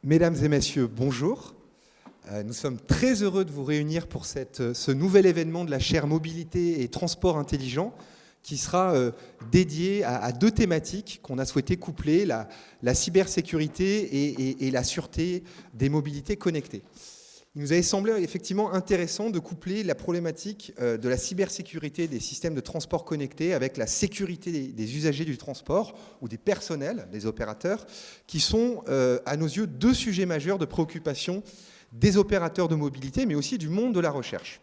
Mesdames et messieurs, bonjour. Nous sommes très heureux de vous réunir pour ce nouvel événement de la chaire Mobilité et Transport Intelligent qui sera dédié à deux thématiques qu'on a souhaité coupler, la cybersécurité et la sûreté des mobilités connectées. Il nous avait semblé effectivement intéressant de coupler la problématique de la cybersécurité des systèmes de transport connectés avec la sécurité des usagers du transport ou des personnels, des opérateurs, qui sont à nos yeux deux sujets majeurs de préoccupation des opérateurs de mobilité, mais aussi du monde de la recherche.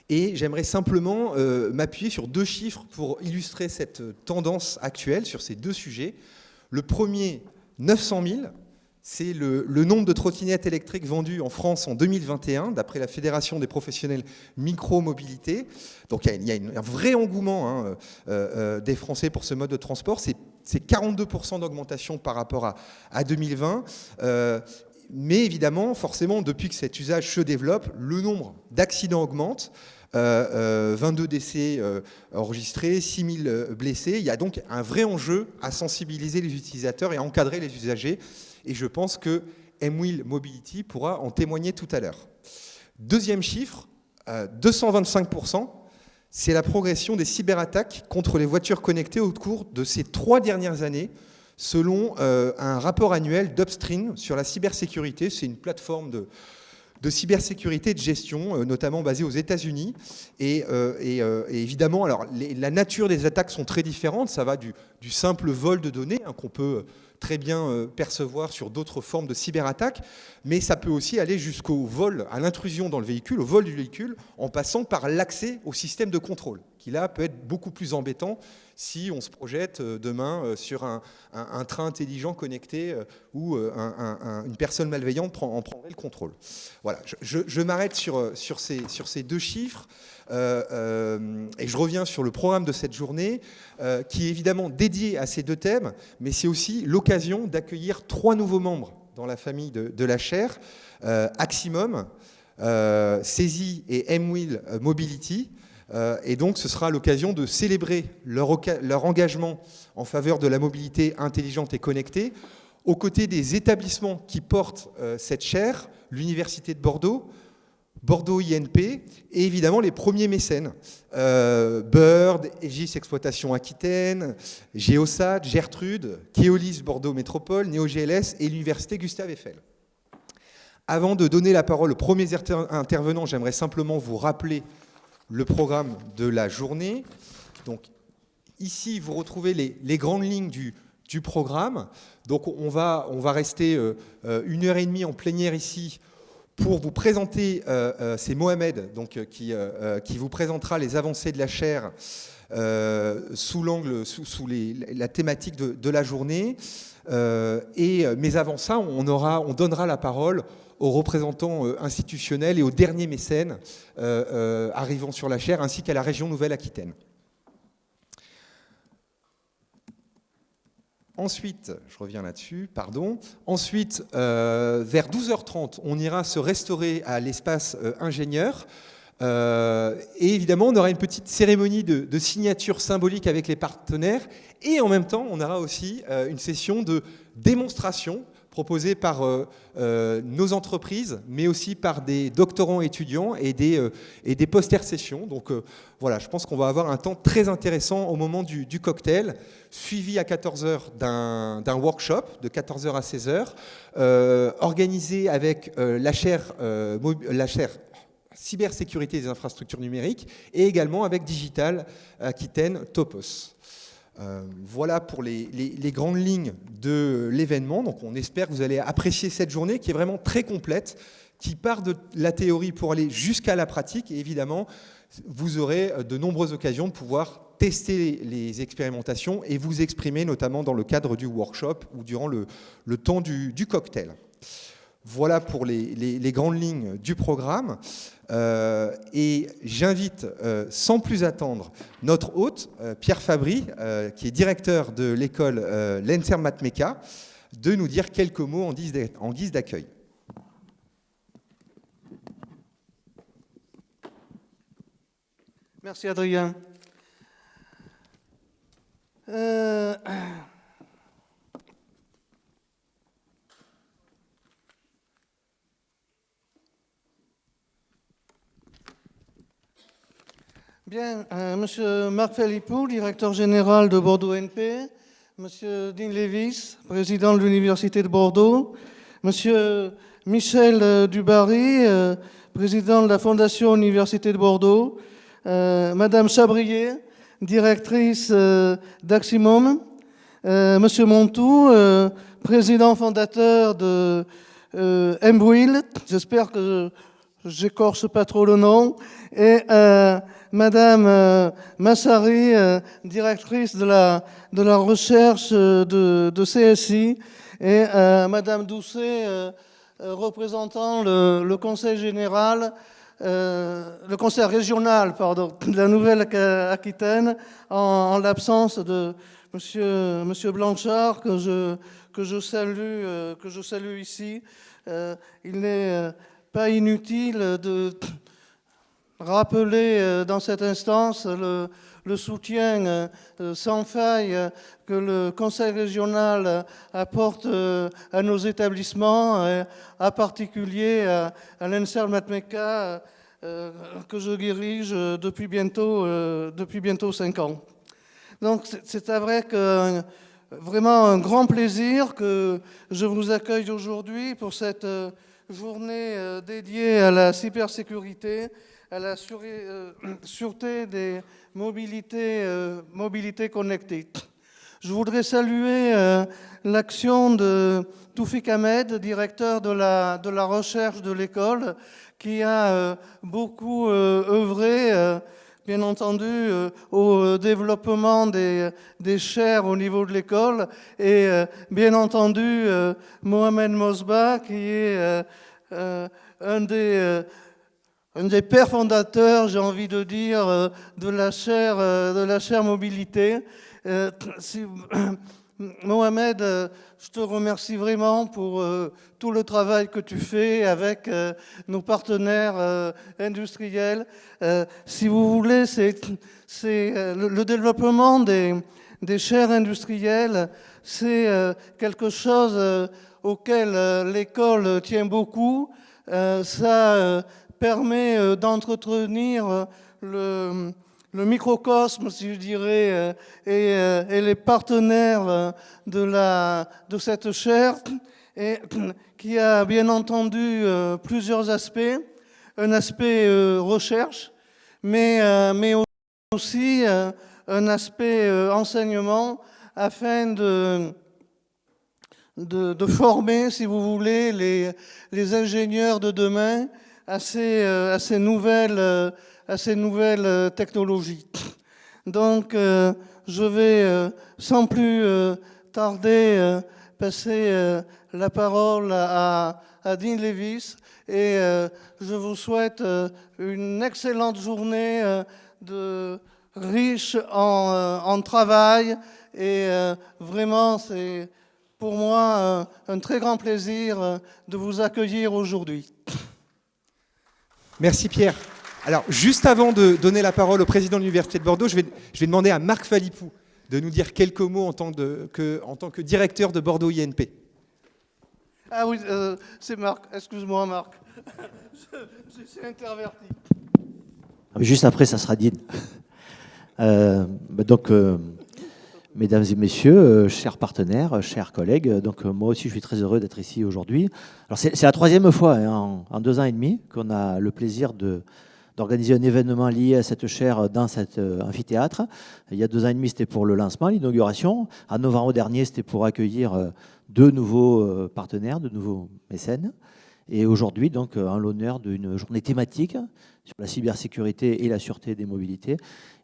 Et j'aimerais simplement m'appuyer sur deux chiffres pour illustrer cette tendance actuelle sur ces deux sujets. Le premier, 900 000. C'est le nombre de trottinettes électriques vendues en France en 2021, d'après la Fédération des professionnels micro-mobilité. Donc il y a un vrai engouement des Français pour ce mode de transport. C'est 42% d'augmentation par rapport à 2020. Mais évidemment, forcément, depuis que cet usage se développe, le nombre d'accidents augmente. 22 décès enregistrés, 6000 blessés. Il y a donc un vrai enjeu à sensibiliser les utilisateurs et à encadrer les usagers. Et je pense que M-Wheel Mobility pourra en témoigner tout à l'heure. Deuxième chiffre, 225%, c'est la progression des cyberattaques contre les voitures connectées au cours de ces 3 dernières années, selon un rapport annuel d'Upstream sur la cybersécurité. C'est une plateforme de cybersécurité et de gestion, notamment basée aux États-Unis. Et évidemment, alors, la nature des attaques sont très différentes. Ça va du simple vol de données qu'on peut très bien percevoir sur d'autres formes de cyberattaques, mais ça peut aussi aller jusqu'au vol, à l'intrusion dans le véhicule, au vol du véhicule, en passant par l'accès au système de contrôle, qui là peut être beaucoup plus embêtant si on se projette demain sur un train intelligent connecté où une personne malveillante en prendrait le contrôle. Voilà, je m'arrête sur ces deux chiffres. Et je reviens sur le programme de cette journée qui est évidemment dédié à ces deux thèmes, mais c'est aussi l'occasion d'accueillir 3 nouveaux membres dans la famille de la chaire, Aximum, CESI et M-Wheel Mobility. Et donc ce sera l'occasion de célébrer leur engagement en faveur de la mobilité intelligente et connectée aux côtés des établissements qui portent cette chaire, l'Université de Bordeaux, Bordeaux INP, et évidemment les premiers mécènes, Bird, Aegis Exploitation Aquitaine, Géosat, Gertrude, Keolis Bordeaux Métropole, NeoGLS et l'Université Gustave Eiffel. Avant de donner la parole aux premiers intervenants, j'aimerais simplement vous rappeler le programme de la journée. Donc ici, vous retrouvez les grandes lignes du programme. Donc on va rester 1h30 en plénière ici pour vous présenter, c'est Mohamed donc, qui vous présentera les avancées de la chaire sous la thématique de la journée. Mais avant ça, on donnera la parole aux représentants institutionnels et aux derniers mécènes arrivant sur la chaire, ainsi qu'à la région Nouvelle-Aquitaine. Ensuite, je reviens là-dessus, pardon. Ensuite, vers 12h30, on ira se restaurer à l'espace ingénieur. Et évidemment, on aura une petite cérémonie de signature symbolique avec les partenaires. Et en même temps, on aura aussi une session de démonstration proposée par nos entreprises, mais aussi par des doctorants étudiants et des poster-sessions. Donc voilà, je pense qu'on va avoir un temps très intéressant au moment du cocktail, suivi à 14h d'un workshop de 14h à 16h, organisé avec la chaire cybersécurité des infrastructures numériques et également avec Digital Aquitaine Topos. Voilà pour les grandes lignes de l'événement. Donc on espère que vous allez apprécier cette journée qui est vraiment très complète, qui part de la théorie pour aller jusqu'à la pratique. Et évidemment, vous aurez de nombreuses occasions de pouvoir tester les expérimentations et vous exprimer, notamment dans le cadre du workshop ou durant le temps du cocktail. Voilà pour les grandes lignes du programme. Et j'invite, sans plus attendre, notre hôte, Pierre Fabry, qui est directeur de l'école l'ENSERM Matmeka, de nous dire quelques mots en guise d'accueil. Merci Adrien. Bien, Monsieur Marc Philippot, directeur général de Bordeaux NP, Monsieur Dean Lévis, président de l'Université de Bordeaux, Monsieur Michel Dubarry, président de la Fondation Université de Bordeaux, Madame Chabrier, directrice d'Aximum, Monsieur Montou, président fondateur de Mbwil, j'espère que j'écorche pas trop le nom, et Madame Massari, directrice de la recherche de CSI, et Madame Doucet, représentant le conseil général, le conseil régional, pardon, de la Nouvelle-Aquitaine, en l'absence de Monsieur Blanchard, que je salue ici. Il n'est pas inutile de rappeler dans cette instance le soutien sans faille que le Conseil régional apporte à nos établissements, en particulier à l'ENSERM Matmeka, que je dirige depuis bientôt 5 ans. Donc c'est vrai que vraiment un grand plaisir que je vous accueille aujourd'hui pour cette journée dédiée à la cybersécurité, à la sûreté des mobilités connectées. Je voudrais saluer l'action de Toufik Ahmed, directeur de la recherche de l'école, qui a beaucoup œuvré, bien entendu, au développement des chaires au niveau de l'école, et bien entendu Mohamed Mosba, qui est un des pères fondateurs, j'ai envie de dire, de la chaire mobilité. Mohamed, je te remercie vraiment pour tout le travail que tu fais avec nos partenaires industriels. Si vous voulez, c'est le développement des chaires industrielles, c'est quelque chose auquel l'école tient beaucoup. Ça permet d'entretenir le microcosme, si je dirais, et les partenaires de cette chaire, et qui a bien entendu plusieurs aspects. Un aspect recherche, mais aussi un aspect enseignement, afin de former, si vous voulez, les ingénieurs de demain à ces nouvelles technologies. Donc, je vais sans plus tarder passer la parole à Dean Lévis, et je vous souhaite une excellente journée riche en travail, et vraiment c'est pour moi un très grand plaisir de vous accueillir aujourd'hui. Merci Pierre. Alors, juste avant de donner la parole au président de l'Université de Bordeaux, je vais demander à Marc Philippot de nous dire quelques mots en tant que directeur de Bordeaux INP. Ah oui, c'est Marc. Excuse-moi, Marc. Je suis interverti. Juste après, ça sera Dean. Mesdames et messieurs, chers partenaires, chers collègues, donc moi aussi je suis très heureux d'être ici aujourd'hui. Alors c'est la 3e fois en 2 ans et demi qu'on a le plaisir d'organiser un événement lié à cette chaire dans cet amphithéâtre. Il y a 2 ans et demi, c'était pour le lancement, l'inauguration. En novembre dernier, c'était pour accueillir 2 nouveaux partenaires, 2 nouveaux mécènes. Et aujourd'hui, donc, en l'honneur d'une journée thématique sur la cybersécurité et la sûreté des mobilités.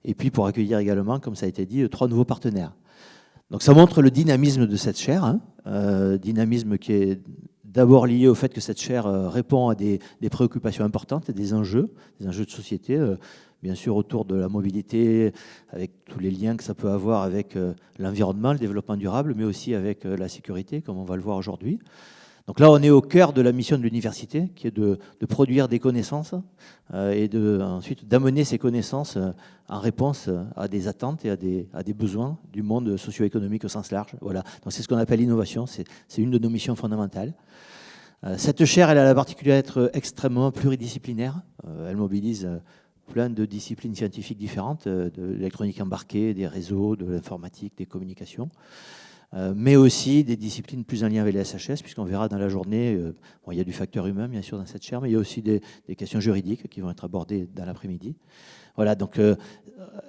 Et puis pour accueillir également, comme ça a été dit, 3 nouveaux partenaires. Donc ça montre le dynamisme de cette chaire, dynamisme qui est d'abord lié au fait que cette chaire répond à des préoccupations importantes, des enjeux de société, bien sûr autour de la mobilité, avec tous les liens que ça peut avoir avec l'environnement, le développement durable, mais aussi avec la sécurité, comme on va le voir aujourd'hui. Donc là, on est au cœur de la mission de l'université, qui est de produire des connaissances et ensuite d'amener ces connaissances en réponse à des attentes et à des besoins du monde socio-économique au sens large. Voilà. Donc c'est ce qu'on appelle l'innovation, c'est une de nos missions fondamentales. Cette chaire, elle a la particularité d'être extrêmement pluridisciplinaire. Elle mobilise plein de disciplines scientifiques différentes, de l'électronique embarquée, des réseaux, de l'informatique, des communications, mais aussi des disciplines plus en lien avec les SHS, puisqu'on verra dans la journée, bon, il y a du facteur humain bien sûr dans cette chaire, mais il y a aussi des questions juridiques qui vont être abordées dans l'après-midi. Voilà, donc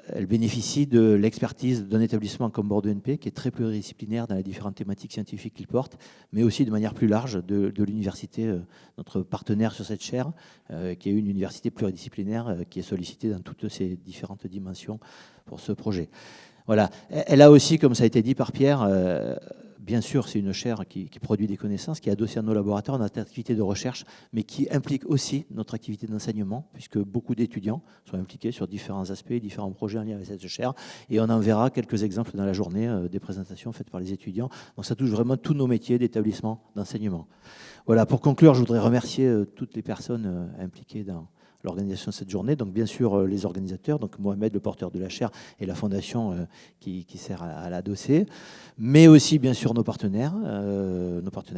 elle bénéficie de l'expertise d'un établissement comme Bordeaux NP, qui est très pluridisciplinaire dans les différentes thématiques scientifiques qu'il porte, mais aussi de manière plus large de l'université, notre partenaire sur cette chaire, qui est une université pluridisciplinaire qui est sollicitée dans toutes ces différentes dimensions pour ce projet. Voilà. Elle a aussi, comme ça a été dit par Pierre, bien sûr, c'est une chaire qui produit des connaissances, qui est adossée à nos laboratoires, notre activité de recherche, mais qui implique aussi notre activité d'enseignement, puisque beaucoup d'étudiants sont impliqués sur différents aspects, différents projets en lien avec cette chaire. Et on en verra quelques exemples dans la journée, des présentations faites par les étudiants. Donc ça touche vraiment tous nos métiers d'établissement d'enseignement. Voilà, pour conclure, je voudrais remercier toutes les personnes impliquées dans l'organisation de cette journée. Donc bien sûr les organisateurs, donc Mohamed, le porteur de la chaire, et la fondation qui sert à l'adosser, mais aussi bien sûr nos partenaires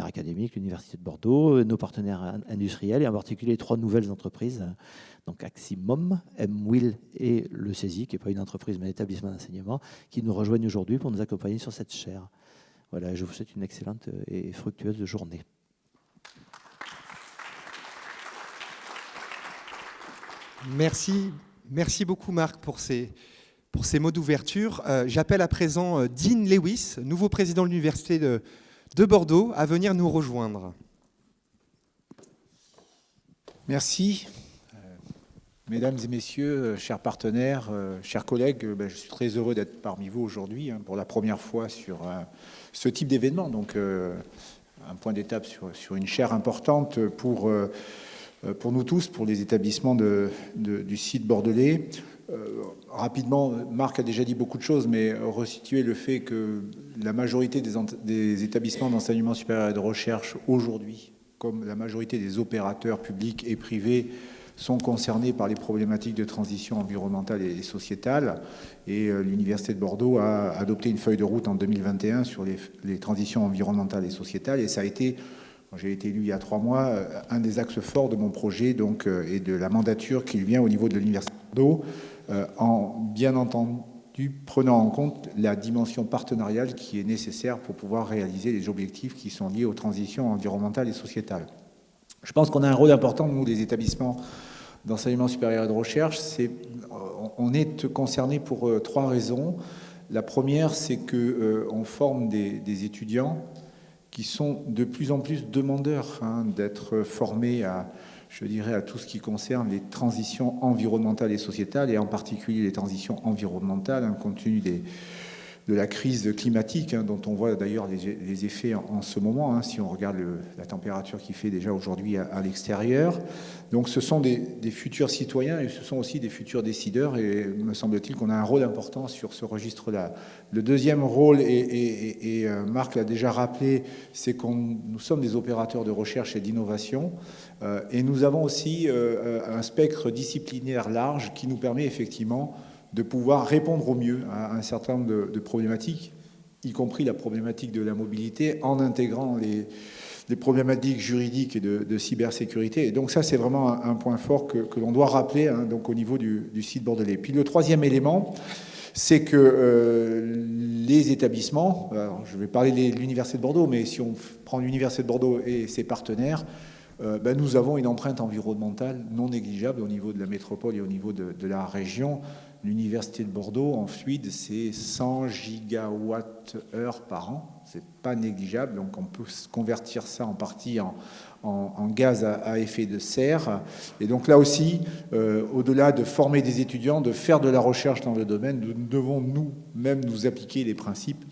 académiques, l'Université de Bordeaux, nos partenaires industriels, et en particulier 3 nouvelles entreprises, donc Aximum, MWIL et le CESI, qui n'est pas une entreprise mais un établissement d'enseignement, qui nous rejoignent aujourd'hui pour nous accompagner sur cette chaire. Voilà, je vous souhaite une excellente et fructueuse journée. Merci beaucoup Marc pour ces mots d'ouverture. J'appelle à présent Dean Lewis, nouveau président de l'Université de Bordeaux, à venir nous rejoindre. Merci. Mesdames et messieurs, chers partenaires, chers collègues, je suis très heureux d'être parmi vous aujourd'hui pour la première fois sur ce type d'événement. Donc un point d'étape sur une chaire importante pour nous tous, pour les établissements du site bordelais. Rapidement, Marc a déjà dit beaucoup de choses, mais resituer le fait que la majorité des établissements d'enseignement supérieur et de recherche aujourd'hui, comme la majorité des opérateurs publics et privés, sont concernés par les problématiques de transition environnementale et sociétale. Et l'Université de Bordeaux a adopté une feuille de route en 2021 sur les transitions environnementales et sociétales. Et ça a été, quand j'ai été élu il y a 3 mois, un des axes forts de mon projet donc, et de la mandature qui vient au niveau de l'Université de Bordeaux, en bien entendu prenant en compte la dimension partenariale qui est nécessaire pour pouvoir réaliser les objectifs qui sont liés aux transitions environnementales et sociétales. Je pense qu'on a un rôle important, nous, des établissements d'enseignement supérieur et de recherche. On est concerné pour 3 raisons. La première, c'est qu'on forme des étudiants qui sont de plus en plus demandeurs d'être formés à tout ce qui concerne les transitions environnementales et sociétales, et en particulier les transitions environnementales, compte tenu de la crise climatique, dont on voit d'ailleurs les effets en ce moment, si on regarde la température qu'il fait déjà aujourd'hui à l'extérieur. Donc ce sont des futurs citoyens et ce sont aussi des futurs décideurs, et me semble-t-il qu'on a un rôle important sur ce registre-là. Le deuxième rôle, et Marc l'a déjà rappelé, c'est nous sommes des opérateurs de recherche et d'innovation, et nous avons aussi un spectre disciplinaire large qui nous permet effectivement de pouvoir répondre au mieux à un certain nombre de problématiques, y compris la problématique de la mobilité, en intégrant les problématiques juridiques et de cybersécurité. Et donc ça, c'est vraiment un point fort que l'on doit rappeler donc au niveau du site bordelais. Puis le troisième élément, c'est que les établissements, alors je vais parler de l'Université de Bordeaux, mais si on prend l'Université de Bordeaux et ses partenaires, nous avons une empreinte environnementale non négligeable au niveau de la métropole et au niveau de la région. L'Université de Bordeaux, en fluide, c'est 100 gigawattheures par an. C'est pas négligeable, donc on peut convertir ça en partie en gaz à effet de serre. Et donc là aussi, au-delà de former des étudiants, de faire de la recherche dans le domaine, nous devons nous-mêmes nous appliquer les principes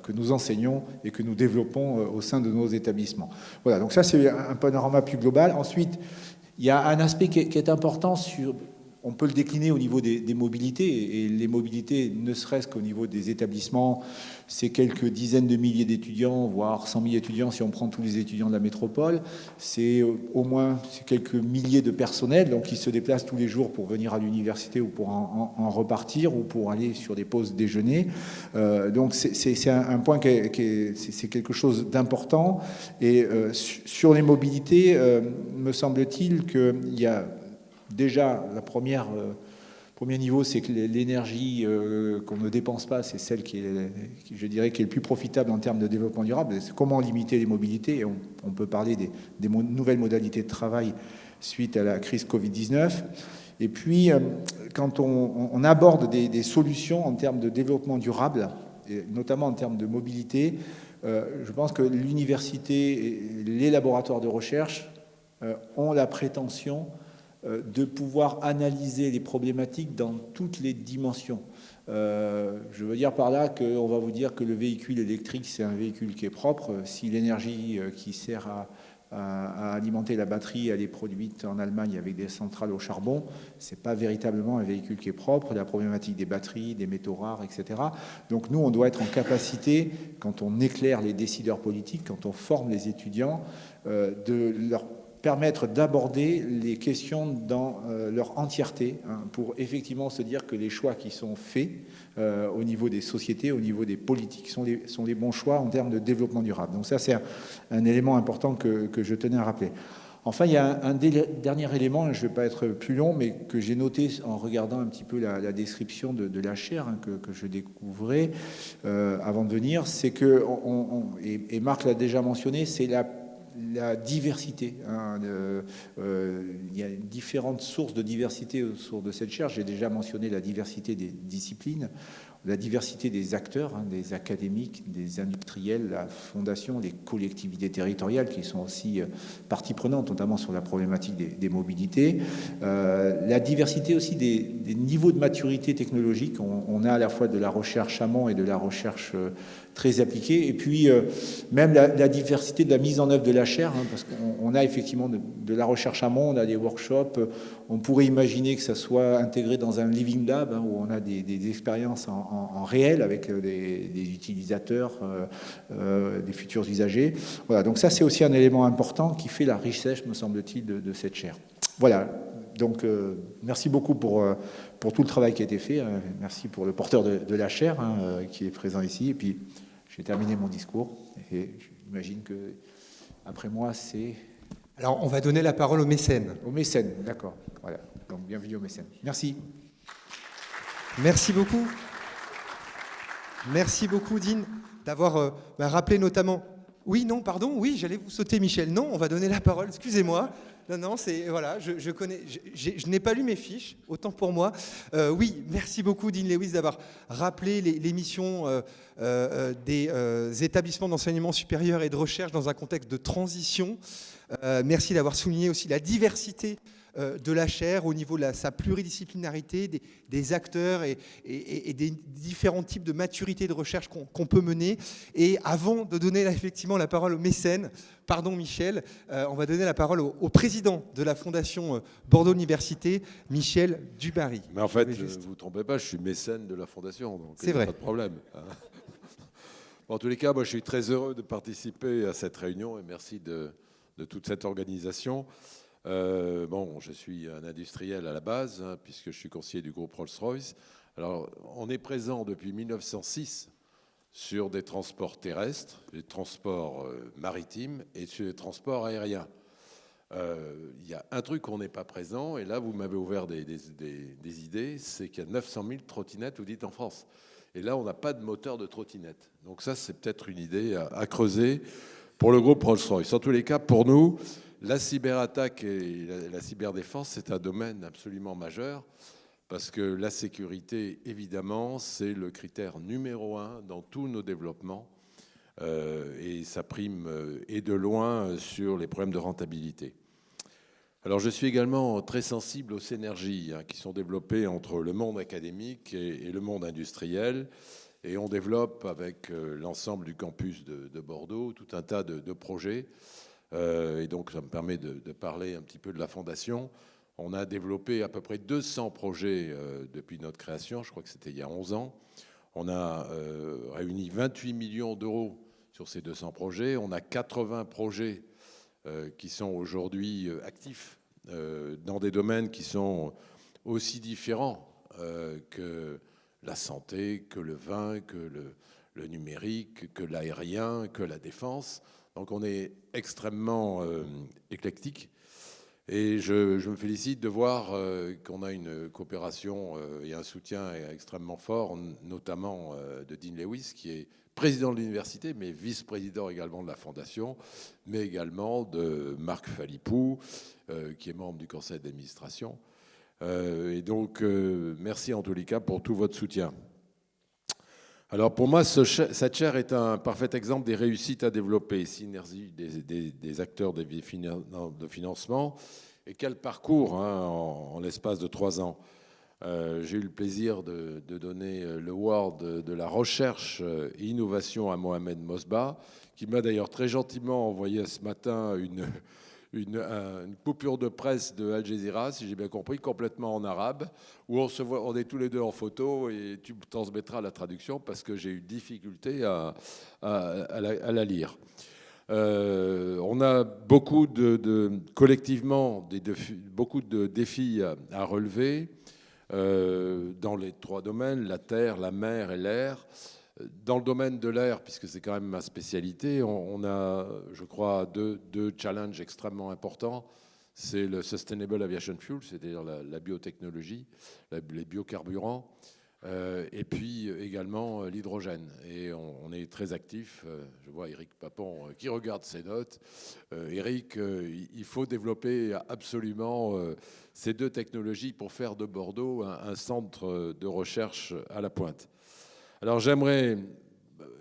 que nous enseignons et que nous développons au sein de nos établissements. Voilà, donc ça c'est un panorama plus global. Ensuite, il y a un aspect qui est important on peut le décliner au niveau des mobilités, et les mobilités, ne serait-ce qu'au niveau des établissements, c'est quelques dizaines de milliers d'étudiants, voire 100 000 étudiants si on prend tous les étudiants de la métropole. C'est au moins quelques milliers de personnels donc, qui se déplacent tous les jours pour venir à l'université ou pour en repartir ou pour aller sur des pauses déjeuner. Donc c'est un point c'est quelque chose d'important. Et sur les mobilités, me semble-t-il qu'il y a déjà, premier niveau, c'est que l'énergie qu'on ne dépense pas, c'est celle je dirais, qui est le plus profitable en termes de développement durable. C'est comment limiter les mobilités. Et on peut parler des nouvelles modalités de travail suite à la crise Covid-19. Et puis, quand on aborde des solutions en termes de développement durable, et notamment en termes de mobilité, je pense que l'université et les laboratoires de recherche ont la prétention de pouvoir analyser les problématiques dans toutes les dimensions. Je veux dire par là qu'on va vous dire que le véhicule électrique, c'est un véhicule qui est propre. Si l'énergie qui sert à alimenter la batterie, elle est produite en Allemagne avec des centrales au charbon, c'est pas véritablement un véhicule qui est propre. La problématique des batteries, des métaux rares, etc. Donc nous, on doit être en capacité, quand on éclaire les décideurs politiques, quand on forme les étudiants, de leur permettre d'aborder les questions dans leur entièreté, hein, pour effectivement se dire que les choix qui sont faits au niveau des sociétés, au niveau des politiques, sont les bons choix en termes de développement durable. Donc ça, c'est un élément important que je tenais à rappeler. Enfin, il y a un dernier élément, je ne vais pas être plus long, mais que j'ai noté en regardant un petit peu la description de la chaire, hein, que je découvrais avant de venir, c'est que, et Marc l'a déjà mentionné, c'est la diversité. Hein, il y a différentes sources de diversité autour de cette chaire. J'ai déjà mentionné la diversité des disciplines, la diversité des acteurs, hein, des académiques, des industriels, la fondation, les collectivités territoriales qui sont aussi partie prenante, notamment sur la problématique des mobilités. La diversité aussi des niveaux de maturité technologique. On a à la fois de la recherche amont et de la recherche très appliquée, et puis même la diversité de la mise en œuvre de la chaire, hein, parce qu'on a effectivement de la recherche amont, on a des workshops, on pourrait imaginer que ça soit intégré dans un living lab, hein, où on a des expériences en réel avec des utilisateurs, des futurs usagers. Voilà, donc ça c'est aussi un élément important qui fait la richesse, me semble-t-il, de cette chaire. Voilà, donc merci beaucoup pour tout le travail qui a été fait. Merci pour le porteur de la chaire, hein, qui est présent ici. Et puis j'ai terminé mon discours et j'imagine que après moi c'est... Alors on va donner la parole aux mécènes. Aux mécènes, d'accord. Voilà, donc bienvenue aux mécènes. Merci. Merci beaucoup. Merci beaucoup, Dean, d'avoir rappelé notamment... Oui, non, pardon, oui, j'allais vous sauter, Michel. Non, on va donner la parole, excusez-moi. Non, c'est... Voilà, je connais... Je n'ai pas lu mes fiches, autant pour moi. Oui, merci beaucoup, Dean Lewis, d'avoir rappelé les missions des établissements d'enseignement supérieur et de recherche dans un contexte de transition. Merci d'avoir souligné aussi la diversité de la chaire au niveau de sa pluridisciplinarité, des acteurs et des différents types de maturité de recherche qu'on peut mener. Et avant de donner effectivement la parole aux mécènes, pardon Michel, on va donner la parole au président de la Fondation Bordeaux Université, Michel Dubarry. Mais en fait, ne vous trompez pas, je suis mécène de la Fondation, donc c'est vrai. Pas de problème. En tous les cas, moi je suis très heureux de participer à cette réunion et merci de toute cette organisation. Je suis un industriel à la base, hein, puisque je suis conseiller du groupe Rolls-Royce. Alors, on est présent depuis 1906 sur des transports terrestres, des transports maritimes et sur les transports aériens. Il y a un truc qu'on n'est pas présent, et là, vous m'avez ouvert des idées, c'est qu'il y a 900 000 trottinettes, vous dites, en France. Et là, on n'a pas de moteur de trottinette. Donc ça, c'est peut-être une idée à creuser pour le groupe Rolls-Royce. En tous les cas, pour nous, la cyberattaque et la cyberdéfense, c'est un domaine absolument majeur parce que la sécurité, évidemment, c'est le critère numéro 1 dans tous nos développements et ça prime et de loin sur les problèmes de rentabilité. Alors, je suis également très sensible aux synergies qui sont développées entre le monde académique et le monde industriel. Et on développe avec l'ensemble du campus de Bordeaux tout un tas de projets. Et donc, ça me permet de parler un petit peu de la Fondation. On a développé à peu près 200 projets depuis notre création. Je crois que c'était il y a 11 ans. On a réuni 28 millions d'euros sur ces 200 projets. On a 80 projets qui sont aujourd'hui actifs dans des domaines qui sont aussi différents que la santé, que le vin, que le numérique, que l'aérien, que la défense. Donc on est extrêmement éclectique. Et je me félicite de voir qu'on a une coopération et un soutien extrêmement fort, notamment de Dean Lewis, qui est président de l'université, mais vice-président également de la fondation, mais également de Marc Phalippou, qui est membre du conseil d'administration. Et donc, merci en tous les cas pour tout votre soutien. Alors pour moi, cette chaire est un parfait exemple des réussites à développer, synergie des acteurs de financement. Et quel parcours hein, en l'espace de 3 ans. J'ai eu le plaisir de donner le award de la recherche et innovation à Mohamed Mosba, qui m'a d'ailleurs très gentiment envoyé ce matin une coupure de presse de Al Jazeera, si j'ai bien compris, complètement en arabe, où on est tous les deux en photo et tu transmettras la traduction parce que j'ai eu difficulté à la lire. On a beaucoup collectivement beaucoup de défis à relever dans les 3 domaines, la terre, la mer et l'air. Dans le domaine de l'air, puisque c'est quand même ma spécialité, on a, je crois, deux challenges extrêmement importants. C'est le Sustainable Aviation Fuel, c'est-à-dire la biotechnologie, les biocarburants, et puis également l'hydrogène. Et on est très actifs. Je vois Éric Papon qui regarde ses notes. Éric, il faut développer absolument ces 2 technologies pour faire de Bordeaux un centre de recherche à la pointe. Alors j'aimerais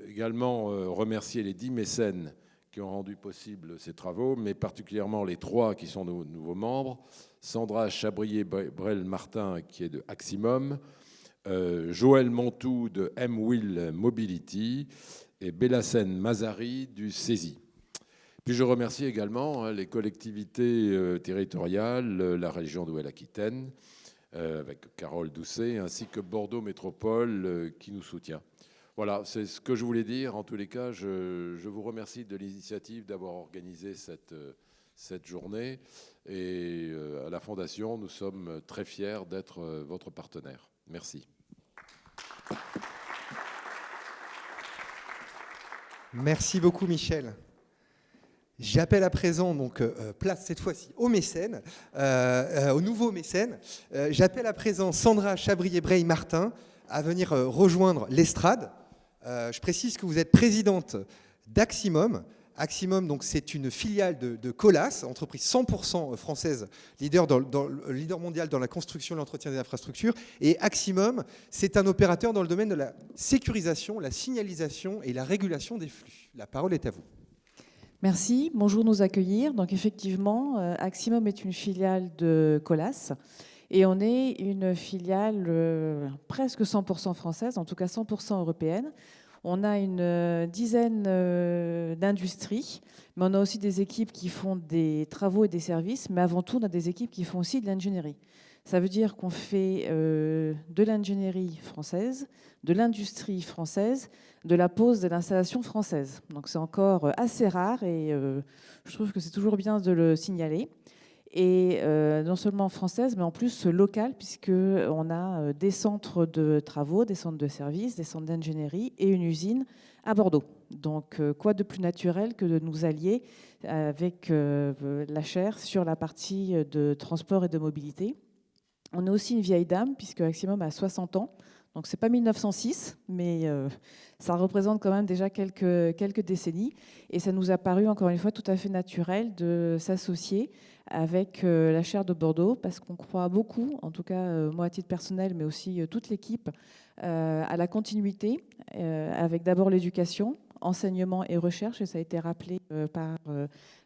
également remercier les 10 mécènes qui ont rendu possible ces travaux, mais particulièrement les 3 qui sont nos nouveaux membres, Sandra Chabrier-Brel-Martin qui est de Aximum, Joël Montou de M-Will Mobility et Bélassène Mazari du CESI. Puis je remercie également les collectivités territoriales, la région Nouvelle-Aquitaine, avec Carole Doucet, ainsi que Bordeaux Métropole qui nous soutient. Voilà, c'est ce que je voulais dire. En tous les cas, je vous remercie de l'initiative d'avoir organisé cette journée. Et à la Fondation, nous sommes très fiers d'être votre partenaire. Merci. Merci beaucoup, Michel. J'appelle à présent, donc place cette fois-ci aux mécènes, aux nouveaux mécènes. J'appelle à présent Sandra Chabrier-Brey-Martin à venir rejoindre l'estrade. Je précise que vous êtes présidente d'Aximum. Aximum, donc, c'est une filiale de Colas, entreprise 100% française, leader mondial dans la construction et l'entretien des infrastructures. Et Aximum, c'est un opérateur dans le domaine de la sécurisation, la signalisation et la régulation des flux. La parole est à vous. Merci, bonjour de nous accueillir. Donc effectivement, Aximum est une filiale de Colas et on est une filiale presque 100% française, en tout cas 100% européenne. On a une dizaine d'industries, mais on a aussi des équipes qui font des travaux et des services, mais avant tout, on a des équipes qui font aussi de l'ingénierie. Ça veut dire qu'on fait de l'ingénierie française, de l'industrie française, de la pose de l'installation française. Donc c'est encore assez rare et je trouve que c'est toujours bien de le signaler. Et non seulement française, mais en plus locale, puisqu'on a des centres de travaux, des centres de services, des centres d'ingénierie et une usine à Bordeaux. Donc quoi de plus naturel que de nous allier avec la chaire sur la partie de transport et de mobilité. On est aussi une vieille dame, puisque Aximum a 60 ans. Donc, ce n'est pas 1906, mais ça représente quand même déjà quelques décennies. Et ça nous a paru, encore une fois, tout à fait naturel de s'associer avec la chaire de Bordeaux, parce qu'on croit beaucoup, en tout cas moi à titre personnel, mais aussi toute l'équipe, à la continuité, avec d'abord l'éducation, enseignement et recherche. Et ça a été rappelé par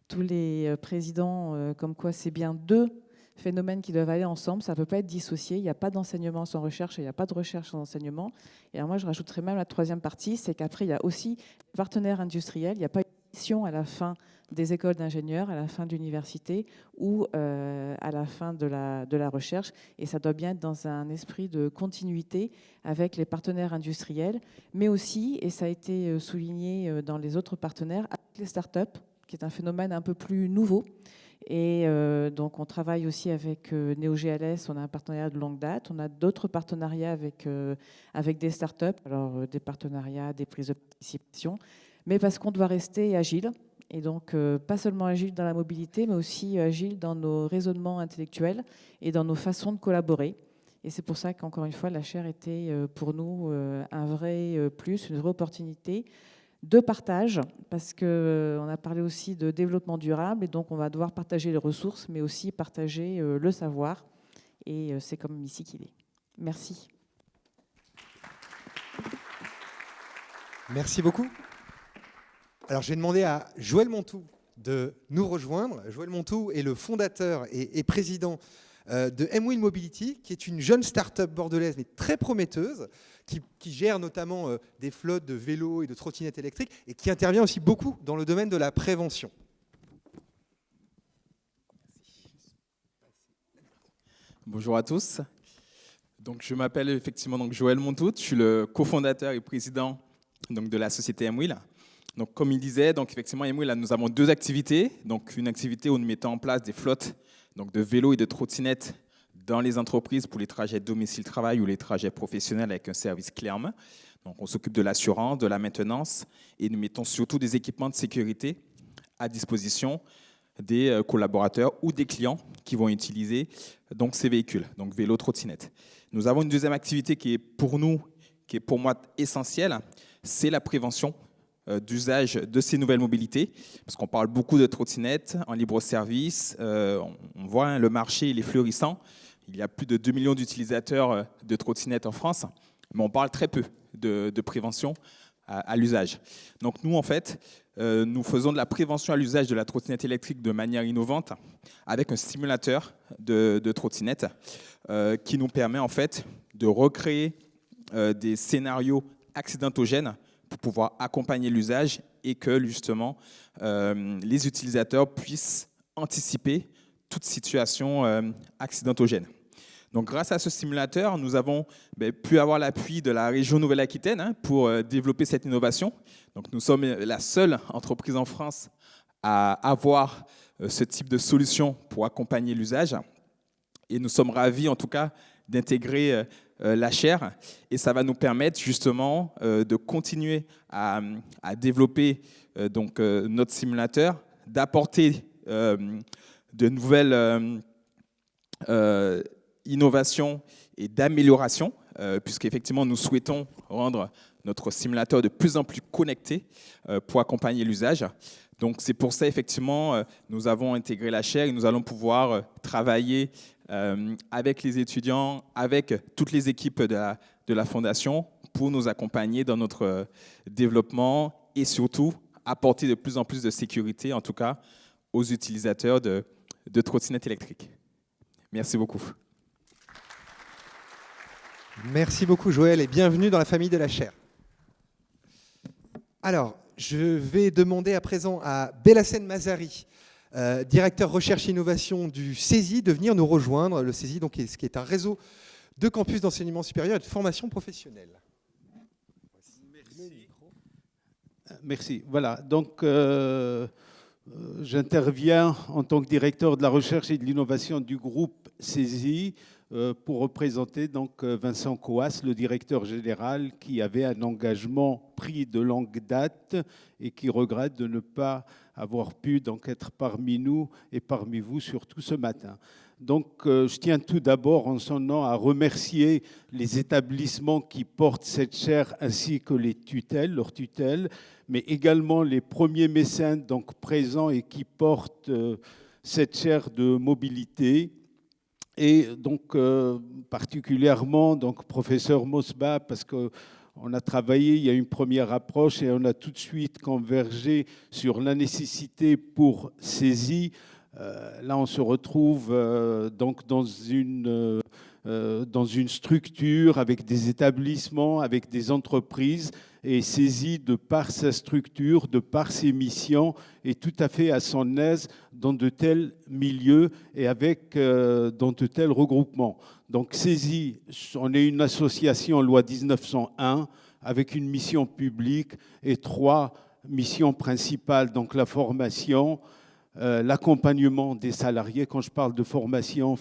tous les présidents, comme quoi c'est bien 2 phénomènes qui doivent aller ensemble, ça ne peut pas être dissocié, il n'y a pas d'enseignement sans recherche et il n'y a pas de recherche sans enseignement. Et alors moi, je rajouterais même la 3e partie, c'est qu'après, il y a aussi les partenaires industriels, il n'y a pas une mission à la fin des écoles d'ingénieurs, à la fin de l'université ou à la fin de la recherche. Et ça doit bien être dans un esprit de continuité avec les partenaires industriels, mais aussi, et ça a été souligné dans les autres partenaires, avec les startups, qui est un phénomène un peu plus nouveau. Et donc, on travaille aussi avec NeoGLS, on a un partenariat de longue date. On a d'autres partenariats avec des startups, alors des partenariats, des prises de participation, mais parce qu'on doit rester agile Et donc, pas seulement agile dans la mobilité, mais aussi agile dans nos raisonnements intellectuels et dans nos façons de collaborer. Et c'est pour ça qu'encore une fois, la chaire était pour nous un vrai plus, une vraie opportunité de partage, parce qu'on a parlé aussi de développement durable, et donc on va devoir partager les ressources, mais aussi partager le savoir. Et c'est comme ici qu'il est. Merci. Merci beaucoup. Alors, je vais demander à Joël Montou de nous rejoindre. Joël Montou est le fondateur et président de M-Wheel Mobility, qui est une jeune start-up bordelaise, mais très prometteuse, qui gère notamment des flottes de vélos et de trottinettes électriques, et qui intervient aussi beaucoup dans le domaine de la prévention. Bonjour à tous. Donc, je m'appelle effectivement Joël Montout, je suis le cofondateur et président de la société M-Wheel. Donc, comme il disait, effectivement, M-Wheel, nous avons 2 activités. Donc, une activité où nous mettons en place des flottes de vélos et de trottinettes dans les entreprises pour les trajets domicile-travail ou les trajets professionnels avec un service clé en main. Donc, on s'occupe de l'assurance, de la maintenance et nous mettons surtout des équipements de sécurité à disposition des collaborateurs ou des clients qui vont utiliser ces véhicules, donc vélos, trottinettes. Nous avons une deuxième activité qui est pour moi essentielle, c'est la prévention d'usage de ces nouvelles mobilités, parce qu'on parle beaucoup de trottinettes en libre-service. On voit le marché, il est florissant. Il y a plus de 2 millions d'utilisateurs de trottinettes en France, mais on parle très peu de prévention à l'usage. Donc nous, en fait, nous faisons de la prévention à l'usage de la trottinette électrique de manière innovante avec un simulateur de trottinette qui nous permet en fait de recréer des scénarios accidentogènes pour pouvoir accompagner l'usage et que justement les utilisateurs puissent anticiper toute situation accidentogène. Donc, grâce à ce simulateur, nous avons pu avoir l'appui de la région Nouvelle-Aquitaine pour développer cette innovation. Donc, nous sommes la seule entreprise en France à avoir ce type de solution pour accompagner l'usage. Et nous sommes ravis, en tout cas, d'intégrer la chaire. Et ça va nous permettre justement de continuer à développer notre simulateur, d'apporter de nouvelles innovation et d'amélioration, puisqu'effectivement, nous souhaitons rendre notre simulateur de plus en plus connecté pour accompagner l'usage. Donc, c'est pour ça, effectivement, nous avons intégré la chaire et nous allons pouvoir travailler avec les étudiants, avec toutes les équipes de la Fondation pour nous accompagner dans notre développement et surtout apporter de plus en plus de sécurité, en tout cas, aux utilisateurs de trottinettes électriques. Merci beaucoup. Merci beaucoup Joël et bienvenue dans la famille de la chaire. Alors, je vais demander à présent à Belhacem Mazari, directeur recherche et innovation du CESI, de venir nous rejoindre. Le CESI, donc, qui est un réseau de campus d'enseignement supérieur et de formation professionnelle. Merci. Voilà, donc j'interviens en tant que directeur de la recherche et de l'innovation du groupe CESI pour représenter donc Vincent Coas, le directeur général, qui avait un engagement pris de longue date et qui regrette de ne pas avoir pu donc être parmi nous et parmi vous, surtout ce matin. Donc, je tiens tout d'abord en son nom à remercier les établissements qui portent cette chaire ainsi que les tutelles, leurs tutelles, mais également les premiers mécènes donc présents et qui portent cette chaire de mobilité. Et donc, particulièrement, donc, professeur Mosba, parce qu'on a travaillé, il y a une première approche et on a tout de suite convergé sur la nécessité pour CESI. Là, on se retrouve donc dans une structure avec des établissements, avec des entreprises, et CESI, de par sa structure, de par ses missions, est tout à fait à son aise dans de tels milieux et dans de tels regroupements. Donc CESI, on est une association loi 1901 avec une mission publique et 3 missions principales, donc la formation, l'accompagnement des salariés. Quand je parle de formation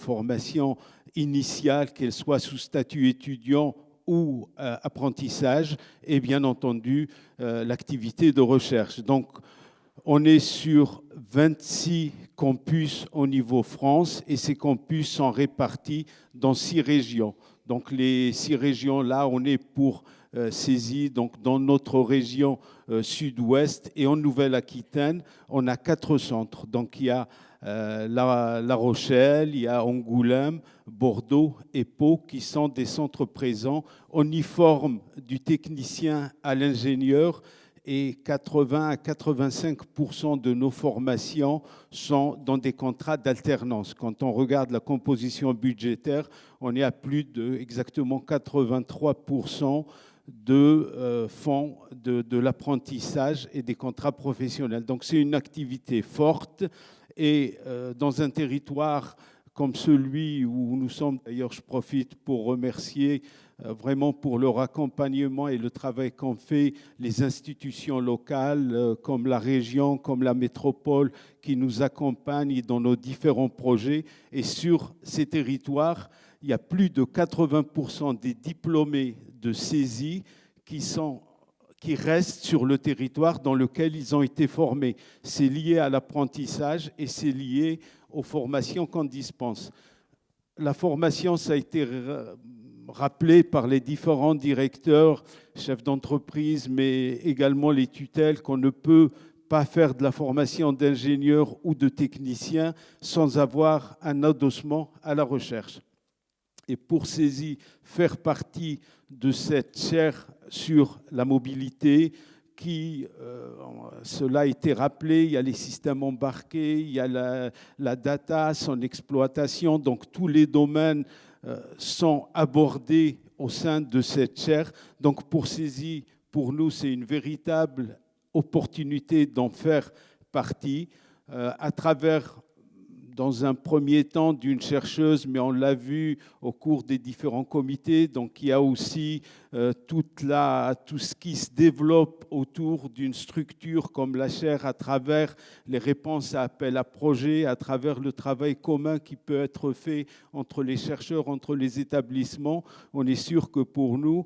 initiale, qu'elle soit sous statut étudiant ou apprentissage, et bien entendu l'activité de recherche. Donc On est sur 26 campus au niveau France et ces campus sont répartis dans 6 régions. Donc les 6 régions-là, on est pour CESI, donc dans notre région sud-ouest et en Nouvelle-Aquitaine, on a 4 centres. Donc il y a La Rochelle, il y a Angoulême, Bordeaux et Pau qui sont des centres présents. On y forme du technicien à l'ingénieur et 80 à 85% de nos formations sont dans des contrats d'alternance. Quand on regarde la composition budgétaire, on est à plus de exactement 83% de fonds de l'apprentissage et des contrats professionnels. Donc c'est une activité forte et dans un territoire comme celui où nous sommes, d'ailleurs je profite pour remercier vraiment pour leur accompagnement et le travail qu'ont fait les institutions locales comme la région, comme la métropole qui nous accompagnent dans nos différents projets. Et sur ces territoires, il y a plus de 80% des diplômés de CESI qui restent sur le territoire dans lequel ils ont été formés. C'est lié à l'apprentissage et c'est lié aux formations qu'on dispense. La formation, ça a été rappelé par les différents directeurs, chefs d'entreprise, mais également les tutelles, qu'on ne peut pas faire de la formation d'ingénieur ou de technicien sans avoir un adossement à la recherche. Et pour CESI, faire partie de cette chaire sur la mobilité, cela a été rappelé, il y a les systèmes embarqués, il y a la data, son exploitation, donc tous les domaines sont abordés au sein de cette chaire. Donc pour CESI, pour nous, c'est une véritable opportunité d'en faire partie à travers, dans un premier temps, d'une chercheuse, mais on l'a vu au cours des différents comités. Donc il y a aussi tout ce qui se développe autour d'une structure comme la chaire à travers les réponses à appel à projet, à travers le travail commun qui peut être fait entre les chercheurs, entre les établissements. On est sûr que pour nous,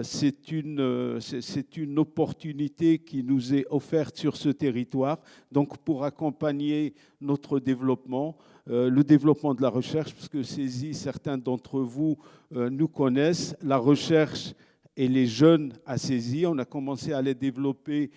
c'est une opportunité qui nous est offerte sur ce territoire. Donc pour accompagner notre développement, le développement de la recherche, parce que certains d'entre vous nous connaissent, la recherche et les jeunes à CESI, on a commencé à les développer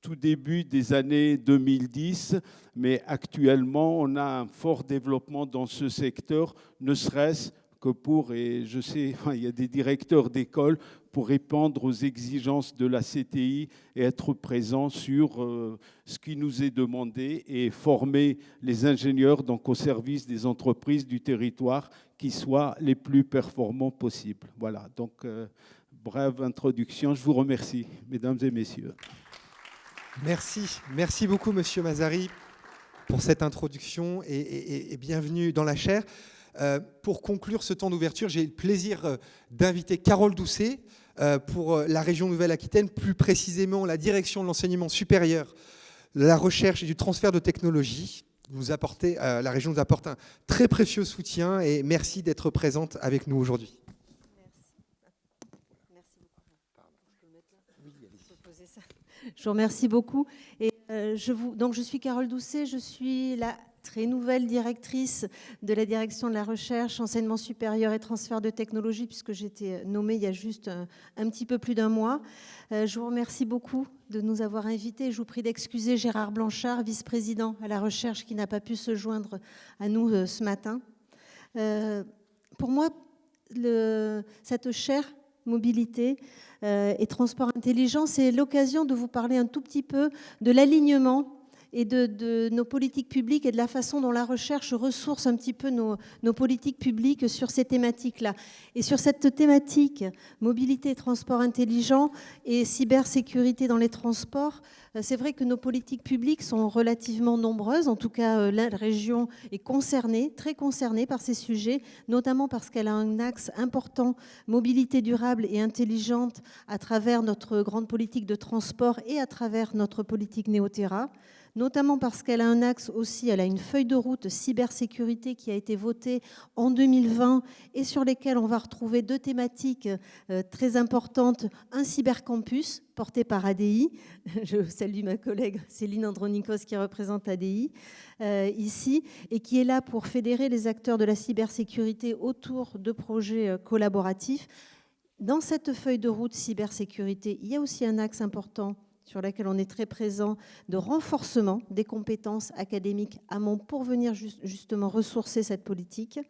tout début des années 2010, mais actuellement, on a un fort développement dans ce secteur, ne serait-ce que pour, et je sais, il y a des directeurs d'école, pour répondre aux exigences de la CTI et être présent sur ce qui nous est demandé et former les ingénieurs donc, au service des entreprises du territoire qui soient les plus performants possibles. Voilà, donc brève introduction. Je vous remercie, mesdames et messieurs. Merci beaucoup, Monsieur Mazzari, pour cette introduction et bienvenue dans la chaire. Pour conclure ce temps d'ouverture, j'ai le plaisir d'inviter Carole Doucet pour la région Nouvelle-Aquitaine, plus précisément la direction de l'enseignement supérieur, de la recherche et du transfert de technologie. La région nous apporte un très précieux soutien et merci d'être présente avec nous aujourd'hui. Je vous remercie beaucoup. Et donc je suis Carole Doucet, je suis la très nouvelle directrice de la direction de la recherche, enseignement supérieur et transfert de technologie, puisque j'ai été nommée il y a juste un petit peu plus d'un mois. Je vous remercie beaucoup de nous avoir invités. Je vous prie d'excuser Gérard Blanchard, vice-président à la recherche, qui n'a pas pu se joindre à nous ce matin. Pour moi, cette chaire mobilité et transport intelligent, c'est l'occasion de vous parler un tout petit peu de l'alignement et de nos politiques publiques et de la façon dont la recherche ressource un petit peu nos politiques publiques sur ces thématiques-là. Et sur cette thématique, mobilité et transport intelligent et cybersécurité dans les transports, c'est vrai que nos politiques publiques sont relativement nombreuses. En tout cas, la région est concernée, très concernée par ces sujets, notamment parce qu'elle a un axe important, mobilité durable et intelligente, à travers notre grande politique de transport et à travers notre politique Néoterra. notamment parce qu'elle a un axe aussi, elle a une feuille de route cybersécurité qui a été votée en 2020 et sur lesquelles on va retrouver 2 thématiques très importantes. Un cybercampus porté par ADI. Je salue ma collègue Céline Andronikos qui représente ADI ici et qui est là pour fédérer les acteurs de la cybersécurité autour de projets collaboratifs. Dans cette feuille de route cybersécurité, il y a aussi un axe important sur laquelle on est très présent, de renforcement des compétences académiques amont pour venir justement ressourcer cette politique.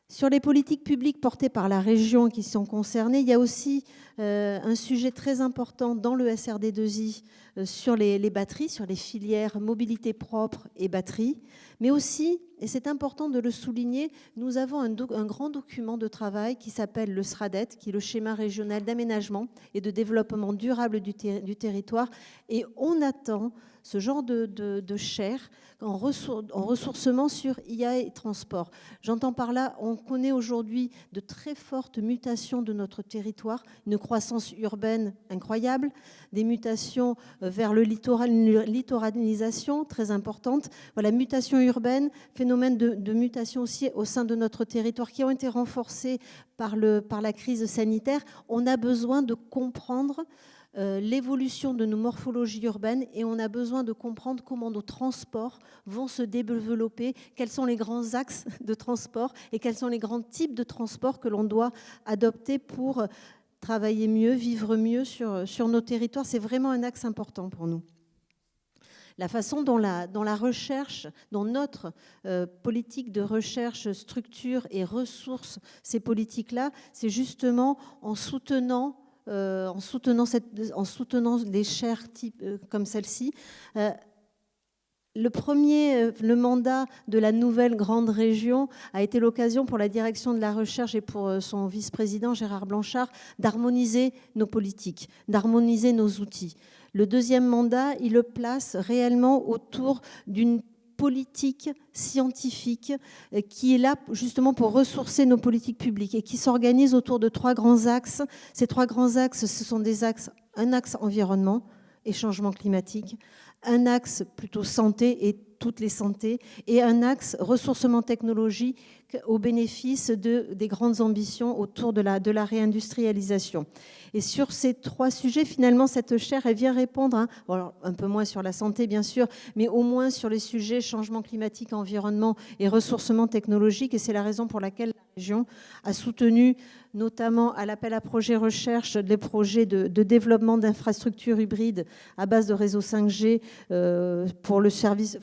Sur les politiques publiques portées par la région qui sont concernées, il y a aussi un sujet très important dans le SRD2I sur les batteries, sur les filières mobilité propre et batterie, mais aussi, et c'est important de le souligner, nous avons un grand document de travail qui s'appelle le SRADET, qui est le schéma régional d'aménagement et de développement durable du territoire, et on attend ce genre de chaire en ressourcement sur IA et transport. J'entends par là, on connaît aujourd'hui de très fortes mutations de notre territoire, une croissance urbaine incroyable, des mutations vers le littoral, une littoralisation très importante. Voilà, mutation urbaine, phénomène de mutation aussi au sein de notre territoire qui ont été renforcés par la crise sanitaire. On a besoin de comprendre l'évolution de nos morphologies urbaines et on a besoin de comprendre comment nos transports vont se développer, quels sont les grands axes de transport et quels sont les grands types de transports que l'on doit adopter pour travailler mieux, vivre mieux sur nos territoires. C'est vraiment un axe important pour nous. La façon dont la recherche, dont notre politique de recherche structure et ressource ces politiques-là, c'est justement en soutenant les chaires type, comme celle-ci. Le mandat de la nouvelle grande région a été l'occasion pour la direction de la recherche et pour son vice-président Gérard Blanchard d'harmoniser nos politiques, d'harmoniser nos outils. Le deuxième mandat, il le place réellement autour d'une politique scientifique qui est là justement pour ressourcer nos politiques publiques et qui s'organise autour de 3 grands axes. Ces 3 grands axes, ce sont des axes, un axe environnement et changement climatique, un axe plutôt santé et toutes les santé, et un axe ressourcement technologique au bénéfice des grandes ambitions autour de la réindustrialisation. Et sur ces 3 sujets, finalement, cette chaire, elle vient répondre, alors un peu moins sur la santé, bien sûr, mais au moins sur les sujets changement climatique, environnement et ressourcement technologique. Et c'est la raison pour laquelle la région a soutenu, notamment à l'appel à projet recherche, des projets de développement d'infrastructures hybrides à base de réseau 5G pour le service...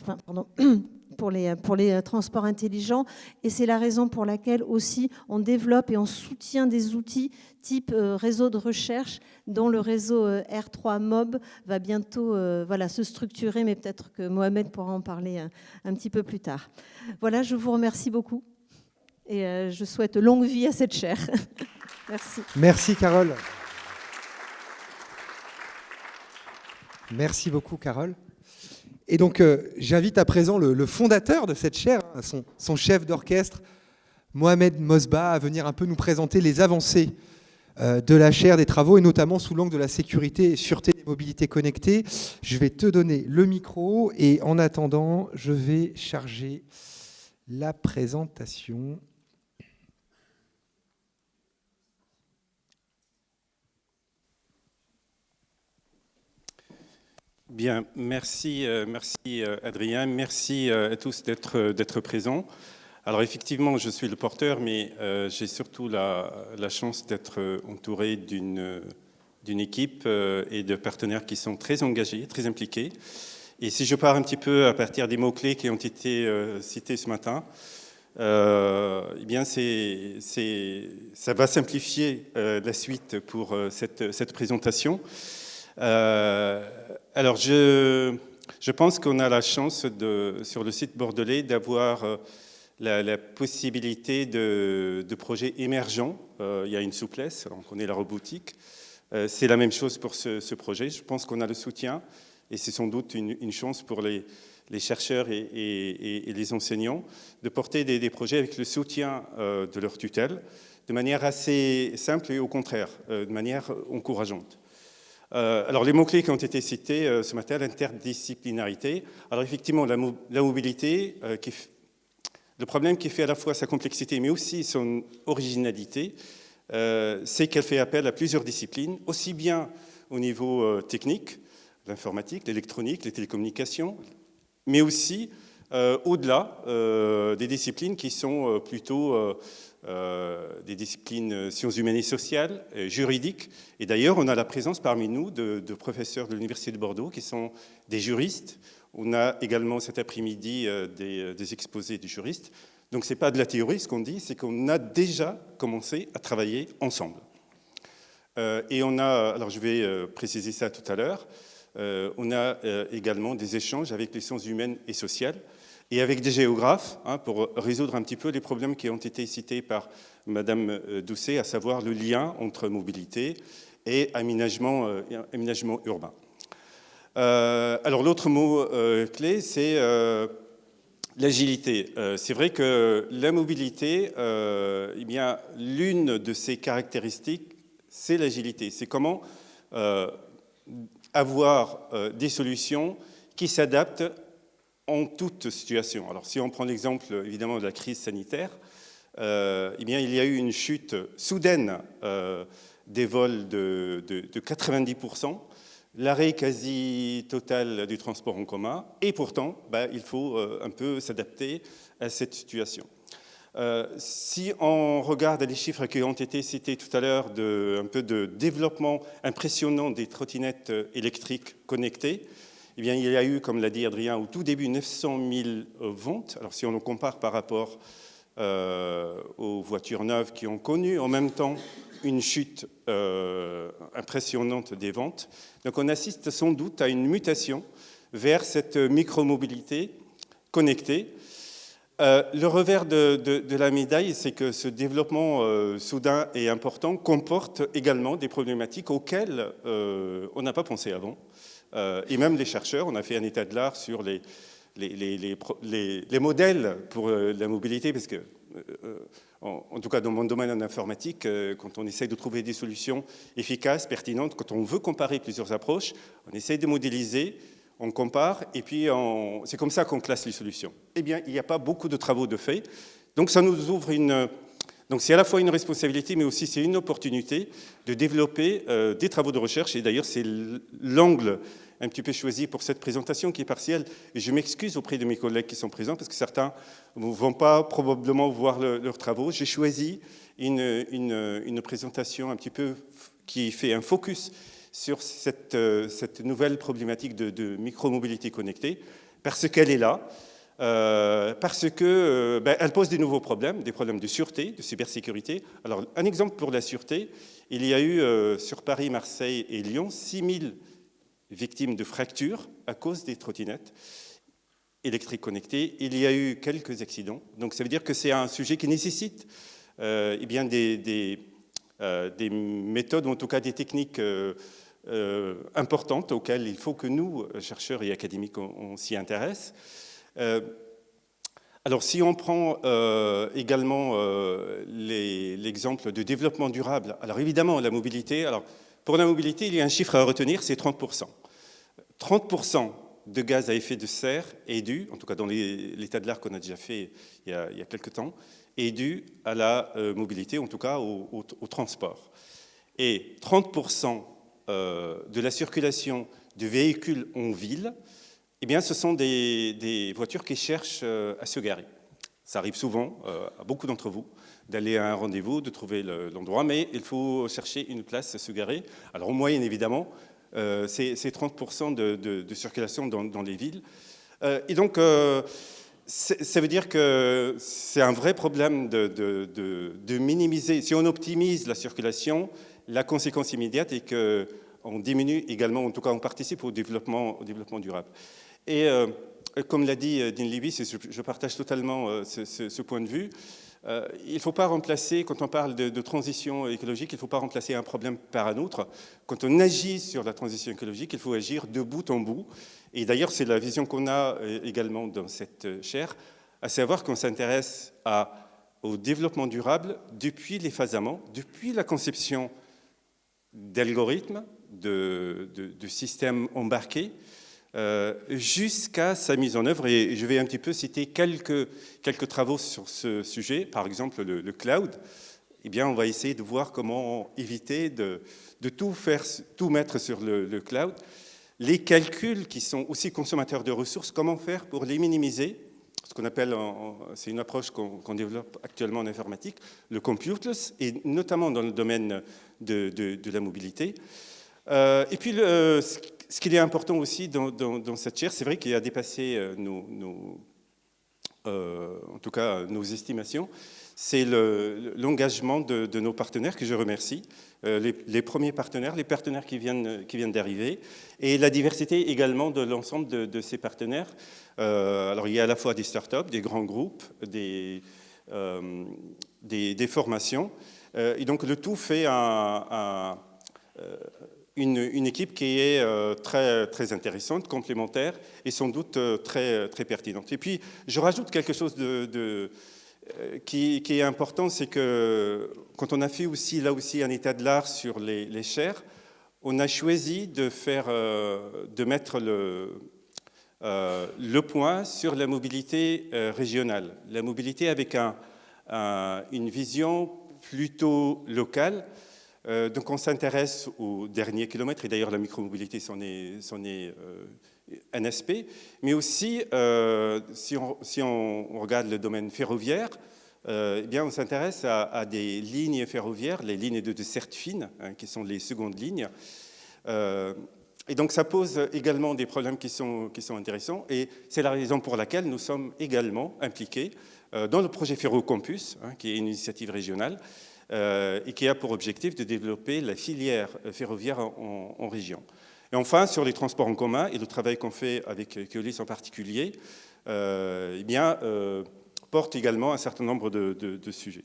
pour les transports intelligents. Et c'est la raison pour laquelle aussi on développe et on soutient des outils type réseau de recherche dont le réseau R3 MOB va bientôt se structurer, mais peut-être que Mohamed pourra en parler un petit peu plus tard. Voilà, je vous remercie beaucoup et je souhaite longue vie à cette chaire. Merci. Merci Carole. Merci beaucoup Carole. Et donc, j'invite à présent le fondateur de cette chaire, son chef d'orchestre, Mohamed Mosbah, à venir un peu nous présenter les avancées de la chaire, des travaux, et notamment sous l'angle de la sécurité et sûreté des mobilités connectées. Je vais te donner le micro, et en attendant, je vais charger la présentation. Bien, merci Adrien, merci à tous d'être présents. Alors effectivement, je suis le porteur, mais j'ai surtout la chance d'être entouré d'une équipe et de partenaires qui sont très engagés, très impliqués. Et si je pars un petit peu à partir des mots-clés qui ont été cités ce matin, eh bien ça va simplifier la suite pour cette présentation. Alors, je pense qu'on a la chance sur le site bordelais d'avoir la possibilité de projets émergents. Il y a une souplesse, on connaît la robotique. C'est la même chose pour ce projet. Je pense qu'on a le soutien et c'est sans doute une chance pour les chercheurs et les enseignants de porter des projets avec le soutien de leur tutelle de manière assez simple et au contraire, de manière encourageante. Alors, les mots-clés qui ont été cités ce matin, l'interdisciplinarité. Alors, effectivement, la mobilité, le problème qui fait à la fois sa complexité, mais aussi son originalité, c'est qu'elle fait appel à plusieurs disciplines, aussi bien au niveau technique, l'informatique, l'électronique, les télécommunications, mais aussi au-delà des disciplines qui sont plutôt des disciplines sciences humaines et sociales, juridiques. Et d'ailleurs, on a la présence parmi nous de professeurs de l'Université de Bordeaux qui sont des juristes. On a également cet après-midi des exposés de juristes. Donc ce n'est pas de la théorie, ce qu'on dit, c'est qu'on a déjà commencé à travailler ensemble. Et on a, alors je vais préciser ça tout à l'heure, on a également des échanges avec les sciences humaines et sociales, et avec des géographes, pour résoudre un petit peu les problèmes qui ont été cités par Madame Doucet, à savoir le lien entre mobilité et aménagement urbain. Alors l'autre mot clé, c'est l'agilité. C'est vrai que la mobilité, eh bien, l'une de ses caractéristiques, c'est l'agilité. C'est comment avoir des solutions qui s'adaptent en toute situation. Alors, si on prend l'exemple, évidemment, de la crise sanitaire, eh bien, il y a eu une chute soudaine des vols de 90%, l'arrêt quasi total du transport en commun, et pourtant, il faut un peu s'adapter à cette situation. Si on regarde les chiffres qui ont été cités tout à l'heure, un peu de développement impressionnant des trottinettes électriques connectées, eh bien, il y a eu, comme l'a dit Adrien, au tout début, 900 000 ventes. Alors, si on le compare par rapport aux voitures neuves qui ont connu en même temps une chute impressionnante des ventes, donc on assiste sans doute à une mutation vers cette micromobilité connectée. Le revers de la médaille, c'est que ce développement soudain et important comporte également des problématiques auxquelles on n'a pas pensé avant. Et même les chercheurs, on a fait un état de l'art sur les modèles pour la mobilité, parce que, en tout cas dans mon domaine en informatique, quand on essaye de trouver des solutions efficaces, pertinentes, quand on veut comparer plusieurs approches, on essaye de modéliser, on compare, et puis c'est comme ça qu'on classe les solutions. Eh bien, il n'y a pas beaucoup de travaux de fait, donc ça nous ouvre Donc c'est à la fois une responsabilité, mais aussi c'est une opportunité de développer des travaux de recherche. Et d'ailleurs, c'est l'angle un petit peu choisi pour cette présentation qui est partielle. Et je m'excuse auprès de mes collègues qui sont présents, parce que certains ne vont pas probablement voir leurs travaux. J'ai choisi une présentation un petit peu qui fait un focus sur cette nouvelle problématique de micromobilité connectée, parce qu'elle est là. Parce qu'elle pose des nouveaux problèmes, des problèmes de sûreté, de cybersécurité. Alors, un exemple pour la sûreté, il y a eu sur Paris, Marseille et Lyon 6000 victimes de fractures à cause des trottinettes électriques connectées. Il y a eu quelques accidents. Donc, ça veut dire que c'est un sujet qui nécessite eh bien des méthodes, ou en tout cas des techniques importantes auxquelles il faut que nous, chercheurs et académiques, on s'y intéresse. Alors, si on prend également l'exemple de développement durable, alors évidemment, la mobilité, alors pour la mobilité, il y a un chiffre à retenir, c'est 30%. 30% de gaz à effet de serre est dû, en tout cas dans l'état de l'art qu'on a déjà fait il y a quelques temps, est dû à la mobilité, en tout cas au transport. Et 30% de la circulation de véhicules en ville, eh bien, ce sont des voitures qui cherchent à se garer. Ça arrive souvent à beaucoup d'entre vous d'aller à un rendez-vous, de trouver l'endroit, mais il faut chercher une place à se garer. Alors, en moyenne, évidemment, c'est 30% de circulation dans les villes. Et donc, ça veut dire que c'est un vrai problème de minimiser. Si on optimise la circulation, la conséquence immédiate est qu'on diminue également, en tout cas, on participe au développement durable. Et comme l'a dit Dean Lewis, et je partage totalement ce point de vue, il ne faut pas remplacer, quand on parle de transition écologique, il ne faut pas remplacer un problème par un autre. Quand on agit sur la transition écologique, il faut agir de bout en bout. Et d'ailleurs, c'est la vision qu'on a également dans cette chaire, à savoir qu'on s'intéresse au développement durable depuis les phases amont, depuis la conception d'algorithmes, de systèmes embarqués jusqu'à sa mise en œuvre. Et je vais un petit peu citer quelques travaux sur ce sujet. Par exemple, le cloud. Eh bien, on va essayer de voir comment éviter de tout mettre sur le cloud. Les calculs qui sont aussi consommateurs de ressources, comment faire pour les minimiser? Ce qu'on appelle, c'est une approche qu'on développe actuellement en informatique, le computeless, et notamment dans le domaine de la mobilité. Et puis, ce qui est important aussi dans cette chaire, c'est vrai qu'il a dépassé en tout cas nos estimations, c'est l'engagement de nos partenaires que je remercie, les premiers partenaires, les partenaires qui viennent d'arriver, et la diversité également de l'ensemble de ces partenaires. Alors il y a à la fois des startups, des grands groupes, des formations, et donc le tout fait une équipe qui est très, très intéressante, complémentaire et sans doute très, très pertinente. Et puis je rajoute quelque chose qui est important, c'est que quand on a fait aussi, là aussi, un état de l'art sur les chaires, on a choisi de mettre le point sur la mobilité régionale, la mobilité avec une vision plutôt locale. Donc on s'intéresse aux derniers kilomètres, et d'ailleurs la micromobilité c'en est un aspect, mais aussi si on regarde le domaine ferroviaire, eh bien on s'intéresse à des lignes ferroviaires, les lignes de desserte fine, hein, qui sont les secondes lignes. Et donc ça pose également des problèmes qui sont intéressants, et c'est la raison pour laquelle nous sommes également impliqués dans le projet Ferrocampus, hein, qui est une initiative régionale, et qui a pour objectif de développer la filière ferroviaire en région. Et enfin, sur les transports en commun et le travail qu'on fait avec Keolis en particulier, eh bien, porte également un certain nombre de sujets.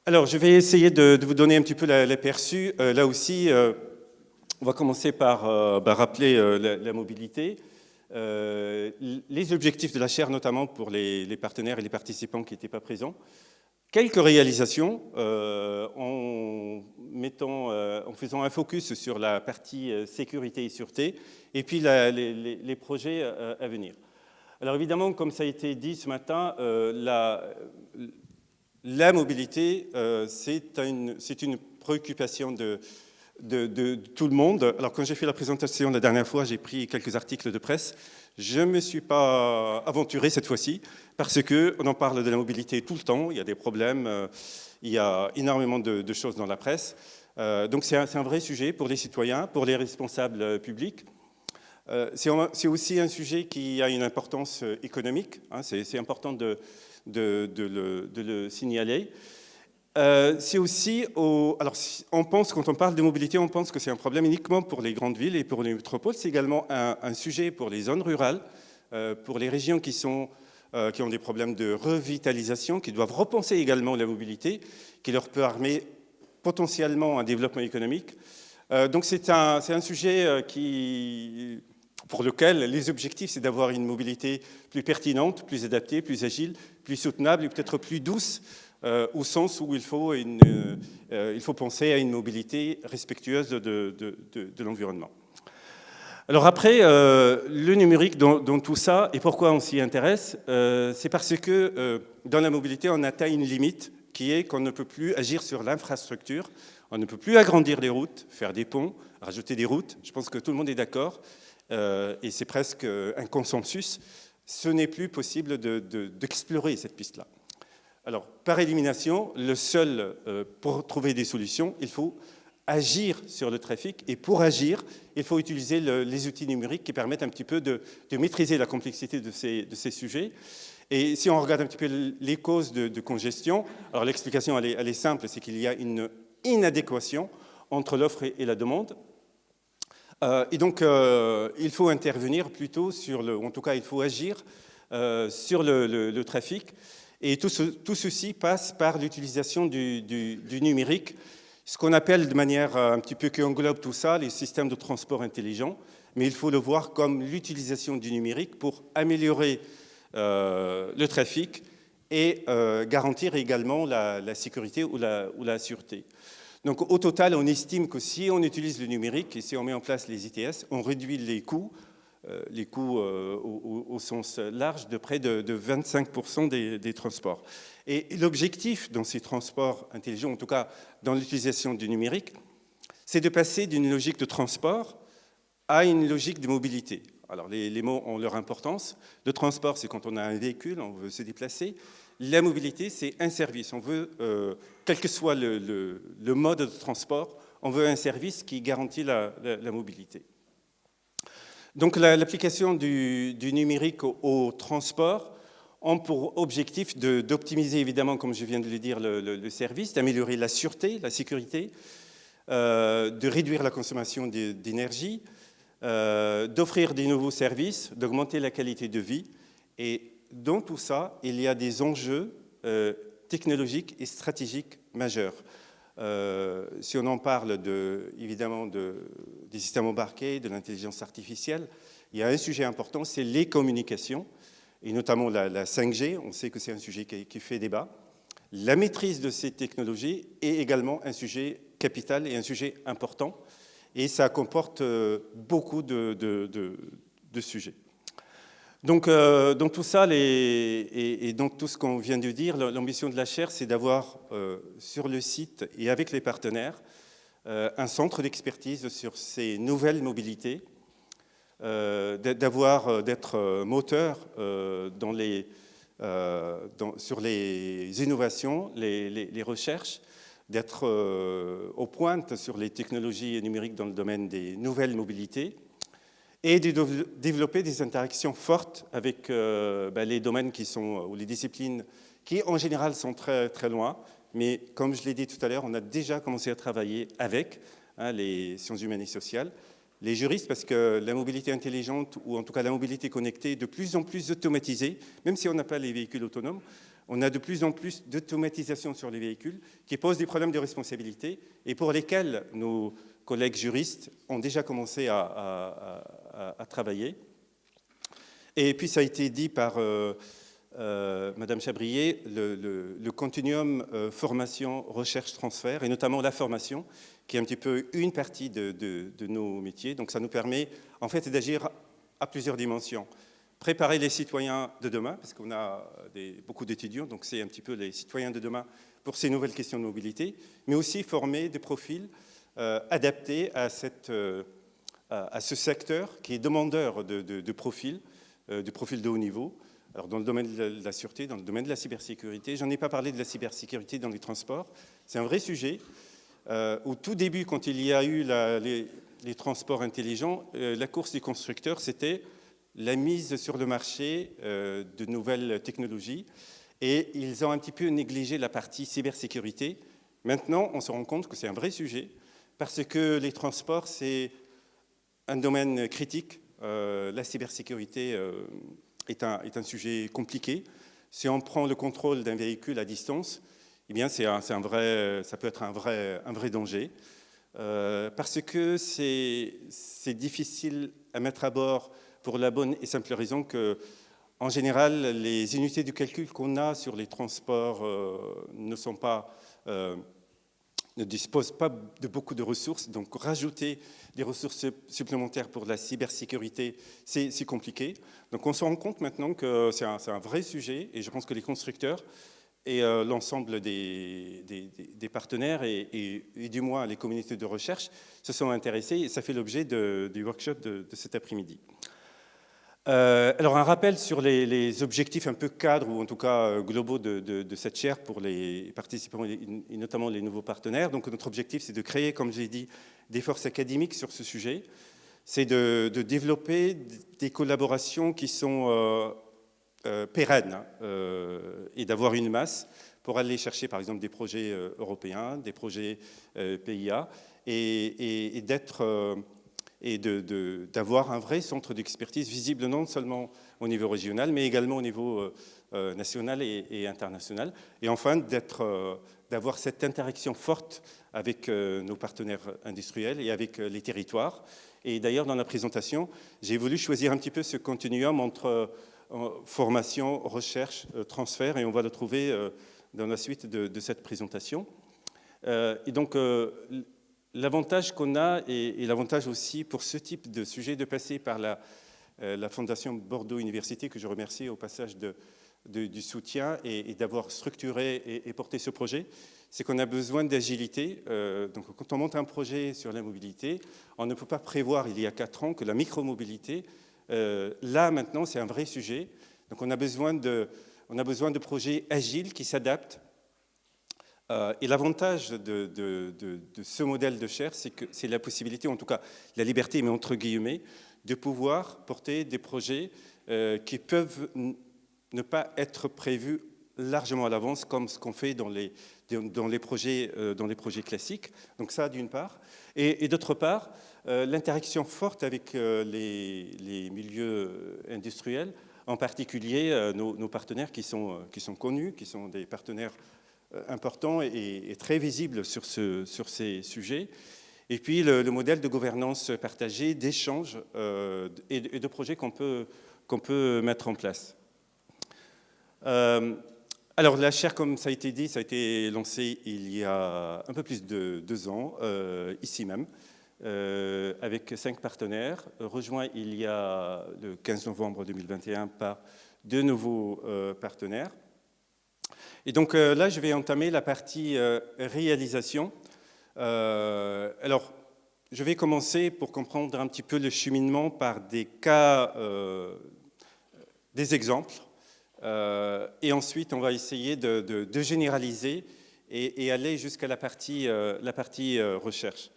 Alors, je vais essayer de vous donner un petit peu l'aperçu. Là aussi, on va commencer par rappeler la mobilité. Les objectifs de la chaire, notamment pour les partenaires et les participants qui n'étaient pas présents. Quelques réalisations en faisant un focus sur la partie sécurité et sûreté, et puis les projets à venir. Alors évidemment, comme ça a été dit ce matin, la mobilité, c'est une préoccupation de tout le monde. Alors quand j'ai fait la présentation la dernière fois, j'ai pris quelques articles de presse. Je ne me suis pas aventuré cette fois-ci, parce qu'on en parle de la mobilité tout le temps, il y a des problèmes, il y a énormément de choses dans la presse. Donc c'est un vrai sujet pour les citoyens, pour les responsables publics. C'est aussi un sujet qui a une importance économique, hein, c'est important de le signaler. C'est aussi, alors on pense, quand on parle de mobilité, on pense que c'est un problème uniquement pour les grandes villes et pour les métropoles. C'est également un sujet pour les zones rurales, pour les régions qui ont des problèmes de revitalisation, qui doivent repenser également la mobilité, qui leur peut amener potentiellement un développement économique. Donc c'est un sujet pour lequel les objectifs, c'est d'avoir une mobilité plus pertinente, plus adaptée, plus agile, plus soutenable et peut-être plus douce, au sens où il faut penser à une mobilité respectueuse de l'environnement. Alors après, le numérique dans tout ça, et pourquoi on s'y intéresse, c'est parce que dans la mobilité, on atteint une limite qui est qu'on ne peut plus agir sur l'infrastructure, on ne peut plus agrandir les routes, faire des ponts, rajouter des routes. Je pense que tout le monde est d'accord, et c'est presque un consensus. Ce n'est plus possible d'explorer cette piste-là. Alors, par élimination, pour trouver des solutions, il faut agir sur le trafic. Et pour agir, il faut utiliser les outils numériques qui permettent un petit peu de maîtriser la complexité de ces sujets. Et si on regarde un petit peu les causes de congestion, alors l'explication, elle est simple, c'est qu'il y a une inadéquation entre l'offre et la demande. Et donc, il faut intervenir plutôt en tout cas, il faut agir sur le trafic. Et tout ceci passe par l'utilisation du numérique, ce qu'on appelle de manière un petit peu qui englobe tout ça, les systèmes de transport intelligents. Mais il faut le voir comme l'utilisation du numérique pour améliorer le trafic et garantir également la sécurité ou la sûreté. Donc au total, on estime que si on utilise le numérique et si on met en place les ITS, on réduit les coûts au sens large de près de 25% des transports. Et l'objectif dans ces transports intelligents, en tout cas dans l'utilisation du numérique, c'est de passer d'une logique de transport à une logique de mobilité. Alors les mots ont leur importance. Le transport, c'est quand on a un véhicule, on veut se déplacer. La mobilité, c'est un service. On veut, quel que soit le mode de transport, on veut un service qui garantit la mobilité. Donc l'application du numérique au transport ont pour objectif d'optimiser évidemment, comme je viens de le dire, le service, d'améliorer la sûreté, la sécurité, de réduire la consommation d'énergie, d'offrir des nouveaux services, d'augmenter la qualité de vie. Et dans tout ça, il y a des enjeux technologiques et stratégiques majeurs. Si on en parle évidemment des systèmes embarqués, de l'intelligence artificielle, il y a un sujet important, c'est les communications, et notamment la 5G. On sait que c'est un sujet qui fait débat. La maîtrise de ces technologies est également un sujet capital et un sujet important, et ça comporte beaucoup de sujets. Donc tout ça, et donc tout ce qu'on vient de dire, l'ambition de la chaire, c'est d'avoir sur le site et avec les partenaires un centre d'expertise sur ces nouvelles mobilités, d'être moteur sur les innovations, les recherches, d'être aux pointes sur les technologies numériques dans le domaine des nouvelles mobilités, et de développer des interactions fortes avec les domaines ou les disciplines qui, en général, sont très, très loin. Mais comme je l'ai dit tout à l'heure, on a déjà commencé à travailler avec les sciences humaines et sociales, les juristes, parce que la mobilité intelligente, ou en tout cas la mobilité connectée, est de plus en plus automatisée, même si on n'a pas les véhicules autonomes. On a de plus en plus d'automatisation sur les véhicules qui posent des problèmes de responsabilité et pour lesquels nos collègues juristes ont déjà commencé à travailler. Et puis ça a été dit par Madame Chabrier, le continuum formation, recherche, transfert, et notamment la formation, qui est un petit peu une partie de nos métiers. Donc ça nous permet en fait d'agir à plusieurs dimensions. Préparer les citoyens de demain, parce qu'on a beaucoup d'étudiants, donc c'est un petit peu les citoyens de demain pour ces nouvelles questions de mobilité, mais aussi former des profils adaptés à ce secteur qui est demandeur de profils de haut niveau. Alors dans le domaine de la sûreté, dans le domaine de la cybersécurité, j'en ai pas parlé de la cybersécurité dans les transports, c'est un vrai sujet. Au tout début, quand il y a eu les transports intelligents, la course des constructeurs, c'était la mise sur le marché de nouvelles technologies, et ils ont un petit peu négligé la partie cybersécurité. Maintenant, on se rend compte que c'est un vrai sujet, parce que les transports, c'est un domaine critique. La cybersécurité est un sujet compliqué. Si on prend le contrôle d'un véhicule à distance, eh bien ça peut être un vrai danger, parce que c'est difficile à mettre à bord pour la bonne et simple raison que, en général, les unités de calcul qu'on a sur les transports ne disposent pas de beaucoup de ressources. Donc, rajouter des ressources supplémentaires pour la cybersécurité, c'est compliqué. Donc, on se rend compte maintenant que c'est un vrai sujet, et je pense que les constructeurs et l'ensemble des partenaires et du moins les communautés de recherche se sont intéressés, et ça fait l'objet du workshop de cet après-midi. Alors un rappel sur les objectifs un peu cadres, ou en tout cas globaux de cette chaire pour les participants et notamment les nouveaux partenaires. Donc notre objectif, c'est de créer, comme j'ai dit, des forces académiques sur ce sujet. C'est de développer des collaborations qui sont pérennes, et d'avoir une masse pour aller chercher par exemple des projets européens, des projets PIA, et d'avoir un vrai centre d'expertise visible non seulement au niveau régional, mais également au niveau national et international. Et enfin, d'avoir cette interaction forte avec nos partenaires industriels et avec les territoires. Et d'ailleurs, dans la présentation, j'ai voulu choisir un petit peu ce continuum entre formation, recherche, transfert, et on va le trouver dans la suite de cette présentation. Et donc, l'avantage qu'on a, et l'avantage aussi pour ce type de sujet, de passer par la Fondation Bordeaux Université, que je remercie au passage du soutien et d'avoir structuré et porté ce projet, c'est qu'on a besoin d'agilité. Donc, quand on monte un projet sur la mobilité, on ne peut pas prévoir il y a 4 ans que la micromobilité, là maintenant, c'est un vrai sujet. Donc, on a besoin de projets agiles qui s'adaptent. Et l'avantage de ce modèle de chaire, c'est que c'est la possibilité, en tout cas la liberté, mais entre guillemets, de pouvoir porter des projets qui peuvent ne pas être prévus largement à l'avance, comme ce qu'on fait dans les projets classiques. Donc ça, d'une part. Et d'autre part, l'interaction forte avec les milieux industriels, en particulier nos partenaires qui sont connus, qui sont des partenaires importants et très visibles sur ces sujets. Et puis le modèle de gouvernance partagée, d'échange et de projets qu'on peut mettre en place. Alors la chaire, comme ça a été dit, ça a été lancé il y a un peu plus de 2 ans, ici même, avec 5 partenaires, rejoints il y a le 15 novembre 2021 par 2 nouveaux partenaires. Et donc là, je vais entamer la partie réalisation. Alors, je vais commencer pour comprendre un petit peu le cheminement par des cas, des exemples. Et ensuite, on va essayer de généraliser et aller jusqu'à la partie recherche.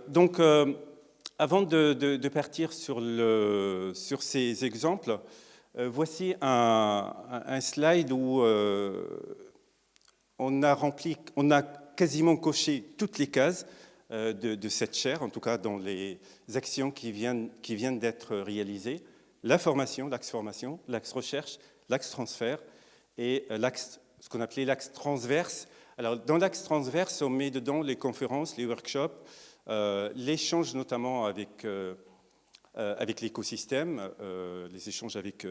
Donc, avant de partir sur ces exemples, voici un slide où on a quasiment coché toutes les cases de cette chaire, en tout cas dans les actions qui viennent d'être réalisées. La formation, l'axe recherche, l'axe transfert et ce qu'on appelait l'axe transverse. Alors, dans l'axe transverse, on met dedans les conférences, les workshops, l'échange notamment avec l'écosystème, les échanges avec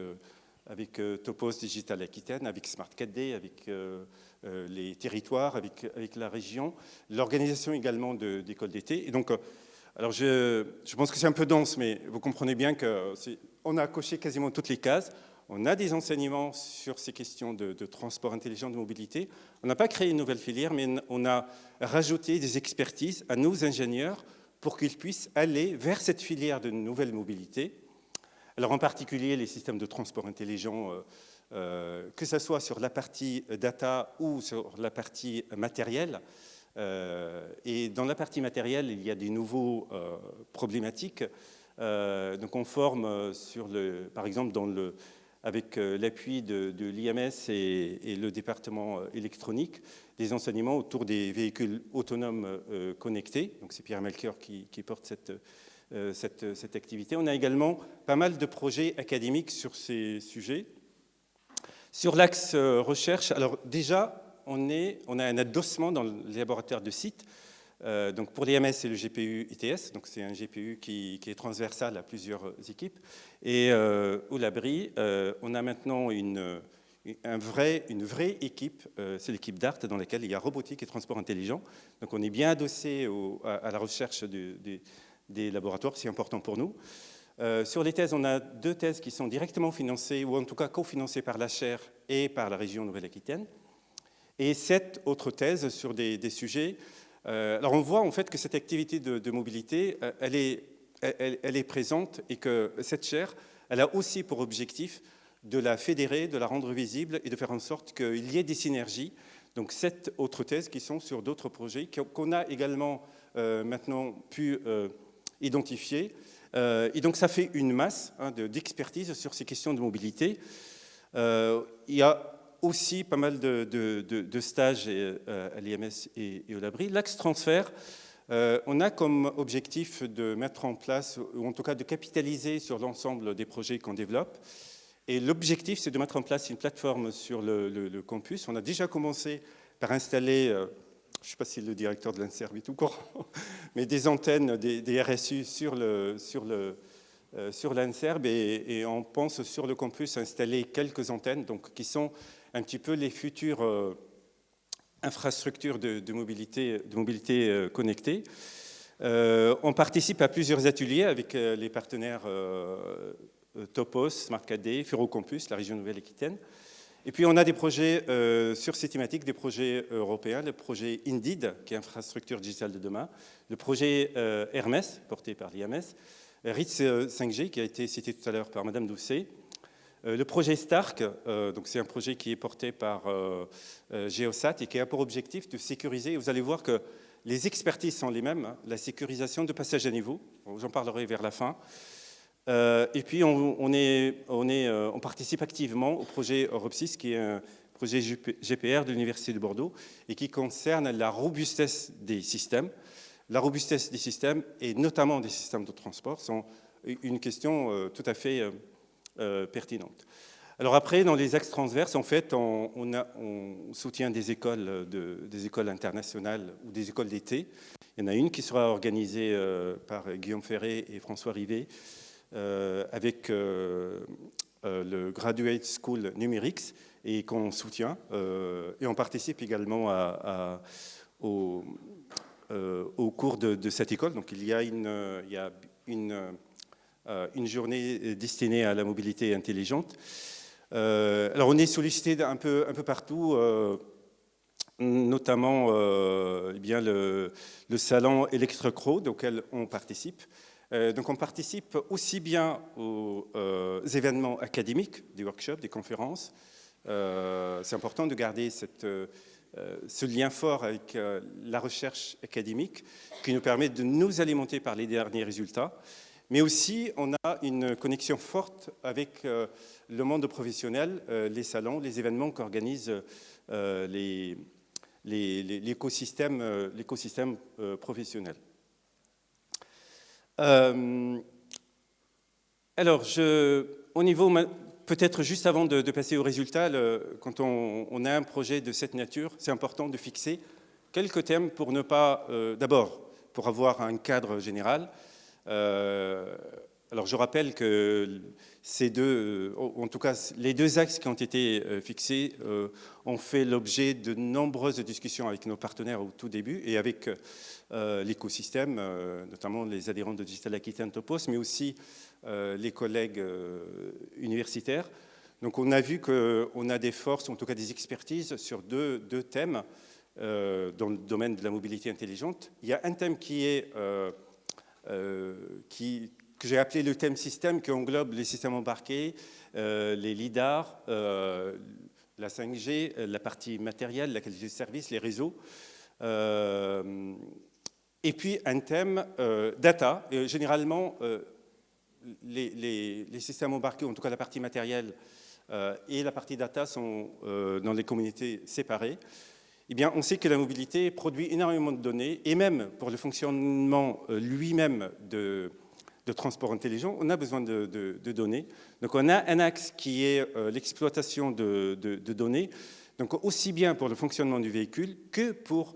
Topos Digital Aquitaine, avec Smart 4D, avec les territoires, avec la région, l'organisation également d'écoles d'été. Et donc, alors je pense que c'est un peu dense, mais vous comprenez bien qu'on a coché quasiment toutes les cases. On a des enseignements sur ces questions de transport intelligent, de mobilité. On n'a pas créé une nouvelle filière, mais on a rajouté des expertises à nos ingénieurs pour qu'ils puissent aller vers cette filière de nouvelle mobilité. Alors en particulier les systèmes de transport intelligent, que ce soit sur la partie data ou sur la partie matérielle. Et dans la partie matérielle, il y a des nouveaux problématiques. Donc on forme par exemple avec l'appui de l'IMS et le département électronique, des enseignements autour des véhicules autonomes connectés. Donc c'est Pierre Melchior qui porte cette activité. On a également pas mal de projets académiques sur ces sujets. Sur l'axe recherche, alors déjà, on a un adossement dans le laboratoire de site. Donc pour l'IMS, c'est le GPU ITS, donc c'est un GPU qui est transversal à plusieurs équipes. Et au Labri, on a maintenant une vraie équipe, c'est l'équipe DART, dans laquelle il y a robotique et transport intelligent. Donc on est bien adossé à la recherche des laboratoires, c'est important pour nous. Sur les thèses, on a 2 thèses qui sont directement financées, ou en tout cas cofinancées par la chaire et par la région Nouvelle-Aquitaine, et 7 autres thèses sur des sujets. Alors on voit en fait que cette activité de mobilité, elle est présente et que cette chaire, elle a aussi pour objectif de la fédérer, de la rendre visible et de faire en sorte qu'il y ait des synergies. Donc 7 autres thèses qui sont sur d'autres projets qu'on a également maintenant pu identifier. Et donc ça fait une masse d'expertise sur ces questions de mobilité. Il y a aussi pas mal de stages à l'IMS et au Labri. L'axe transfert, on a comme objectif de mettre en place, ou en tout cas de capitaliser sur l'ensemble des projets qu'on développe. Et l'objectif, c'est de mettre en place une plateforme sur le campus. On a déjà commencé par installer, je ne sais pas si le directeur de l'INSERB est au courant, mais des antennes, des RSU sur l'INSERB, et on pense sur le campus installer quelques antennes, donc qui sont un petit peu les futures infrastructures de mobilité connectée. On participe à plusieurs ateliers avec les partenaires Topos, SmartCAD, Ferrocampus, la région Nouvelle-Aquitaine. Et puis on a des projets sur ces thématiques, des projets européens, le projet Indeed, qui est Infrastructure digitale de demain, le projet Hermes, porté par l'IMS, RITS 5G, qui a été cité tout à l'heure par Madame Doucet, le projet Stark, donc c'est un projet qui est porté par Geosat et qui a pour objectif de sécuriser. Vous allez voir que les expertises sont les mêmes, hein, la sécurisation de passage à niveau, j'en parlerai vers la fin. Et puis on participe activement au projet Europsys, qui est un projet GPR de l'Université de Bordeaux et qui concerne la robustesse des systèmes. La robustesse des systèmes, et notamment des systèmes de transport, sont une question tout à fait pertinente. Alors après, dans les axes transverses, en fait, on soutient des écoles internationales ou des écoles d'été. Il y en a une qui sera organisée par Guillaume Ferré et François Rivet, avec le Graduate School Numérique et qu'on soutient. Et on participe également au cours de cette école. Donc il y a une journée destinée à la mobilité intelligente. Alors on est sollicité un peu partout, notamment bien le salon Electrocro, auquel on participe. Donc on participe aussi bien aux événements académiques, des workshops, des conférences. C'est important de garder ce lien fort avec la recherche académique qui nous permet de nous alimenter par les derniers résultats. Mais aussi, on a une connexion forte avec le monde professionnel, les salons, les événements qu'organisent l'écosystème professionnel. Alors, au niveau, peut-être juste avant de passer aux résultats, quand on a un projet de cette nature, c'est important de fixer quelques thèmes pour ne pas, d'abord, pour avoir un cadre général. Alors, je rappelle que en tout cas, les deux axes qui ont été fixés ont fait l'objet de nombreuses discussions avec nos partenaires au tout début et avec l'écosystème, notamment les adhérents de Digital Aquitaine Topos, mais aussi les collègues universitaires. Donc, on a vu qu'on a des forces, en tout cas des expertises sur deux thèmes dans le domaine de la mobilité intelligente. Il y a un thème que j'ai appelé le thème système, qui englobe les systèmes embarqués, les lidars, la 5G, la partie matérielle, la qualité de service, les réseaux. Et puis un thème data. Généralement, les systèmes embarqués, en tout cas la partie matérielle et la partie data, sont dans les communautés séparées. Eh bien, on sait que la mobilité produit énormément de données, et même pour le fonctionnement lui-même de transport intelligent, on a besoin de données. Donc, on a un axe qui est l'exploitation de données, donc aussi bien pour le fonctionnement du véhicule que pour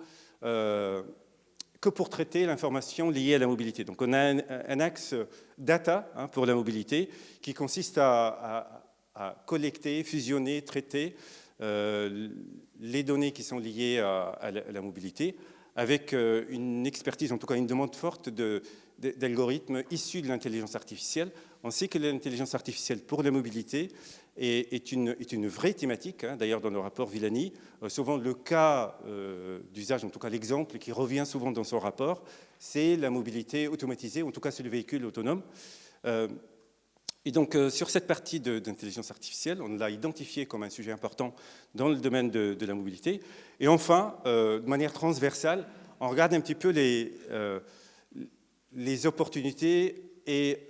traiter l'information liée à la mobilité. Donc, on a un axe data pour la mobilité qui consiste à collecter, fusionner, traiter les données qui sont liées à la mobilité, avec une expertise, en tout cas une demande forte d'algorithmes issus de l'intelligence artificielle. On sait que l'intelligence artificielle pour la mobilité est une vraie thématique. D'ailleurs, dans le rapport Villani, souvent le cas d'usage, en tout cas l'exemple qui revient souvent dans son rapport, c'est la mobilité automatisée, en tout cas c'est le véhicule autonome. Et donc, sur cette partie d'intelligence artificielle, on l'a identifié comme un sujet important dans le domaine de la mobilité. Et enfin, de manière transversale, on regarde un petit peu les opportunités et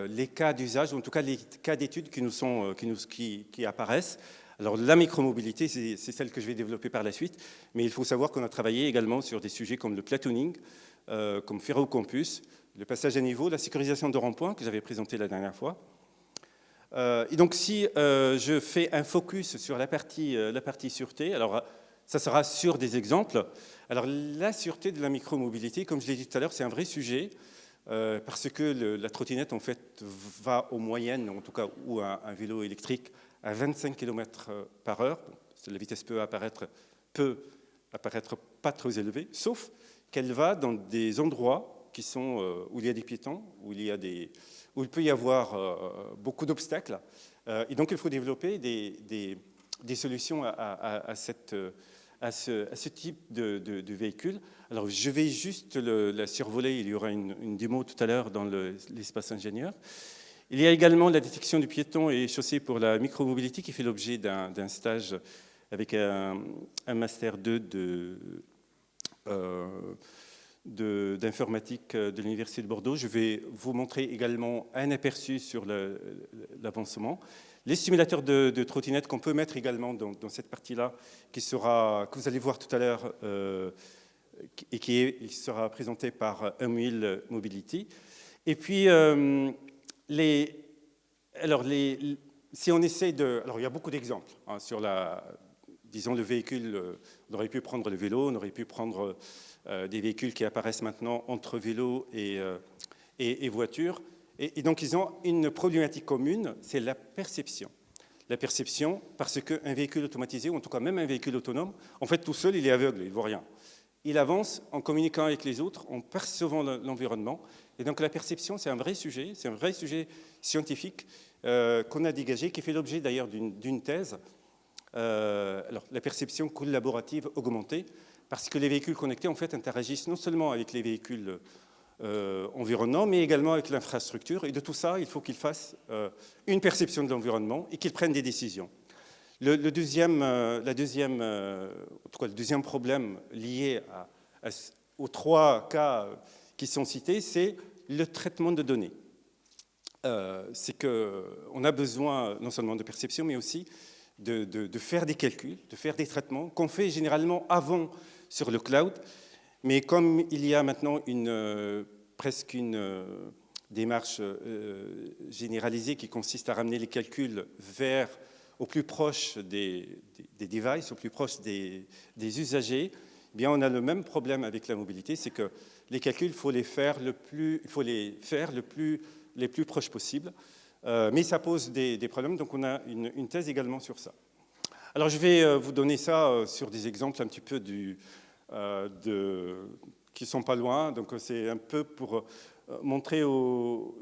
les cas d'usage, ou en tout cas les cas d'études qui apparaissent. Alors, la micromobilité, c'est celle que je vais développer par la suite, mais il faut savoir qu'on a travaillé également sur des sujets comme le platooning, comme Ferrocampus, le passage à niveau, la sécurisation de ronds-points que j'avais présenté la dernière fois. Et donc, si je fais un focus sur la partie sûreté, alors ça sera sur des exemples. Alors, la sûreté de la micromobilité, comme je l'ai dit tout à l'heure, c'est un vrai sujet parce que la trottinette, en fait, va aux moyennes, en tout cas, ou un vélo électrique, à 25 km/h. La vitesse peut apparaître pas trop élevée, sauf qu'elle va dans des endroits qui sont, où il y a des piétons, où il peut y avoir beaucoup d'obstacles. Et donc, il faut développer des solutions à ce type de véhicule. Alors, je vais juste la survoler. Il y aura une démo tout à l'heure dans l'espace ingénieur. Il y a également la détection du piéton et chaussée pour la micromobilité qui fait l'objet d'un stage avec un Master 2 d'informatique de l'Université de Bordeaux. Je vais vous montrer également un aperçu sur l'avancement. Les simulateurs de trottinettes qu'on peut mettre également dans cette partie-là, que vous allez voir tout à l'heure et qui sera présenté par Unwheel Mobility. Et puis, si on essaie de... Alors, il y a beaucoup d'exemples sur disons, le véhicule. On aurait pu prendre le vélo, on aurait pu prendre des véhicules qui apparaissent maintenant entre vélo et voiture. Et donc, ils ont une problématique commune, c'est la perception. La perception, parce qu'un véhicule automatisé, ou en tout cas même un véhicule autonome, en fait, tout seul, il est aveugle, il ne voit rien. Il avance en communiquant avec les autres, en percevant l'environnement. Et donc, la perception, c'est un vrai sujet scientifique qu'on a dégagé, qui fait l'objet d'ailleurs d'une thèse. Alors, la perception collaborative augmentée, parce que les véhicules connectés, en fait, interagissent non seulement avec les véhicules environnants, mais également avec l'infrastructure. Et de tout ça, il faut qu'ils fassent une perception de l'environnement et qu'ils prennent des décisions. Le deuxième problème lié aux 3 cas qui sont cités, c'est le traitement de données. C'est qu'on a besoin non seulement de perception, mais aussi de faire des calculs, de faire des traitements qu'on fait généralement avant sur le cloud. Mais comme il y a maintenant presque une démarche généralisée qui consiste à ramener les calculs au plus proche des devices, au plus proche des usagers, eh bien on a le même problème avec la mobilité, c'est que les calculs, il faut les faire les plus proches possible. Mais ça pose des problèmes, donc on a une thèse également sur ça. Alors je vais vous donner ça sur des exemples un petit peu qui ne sont pas loin, donc c'est un peu pour montrer,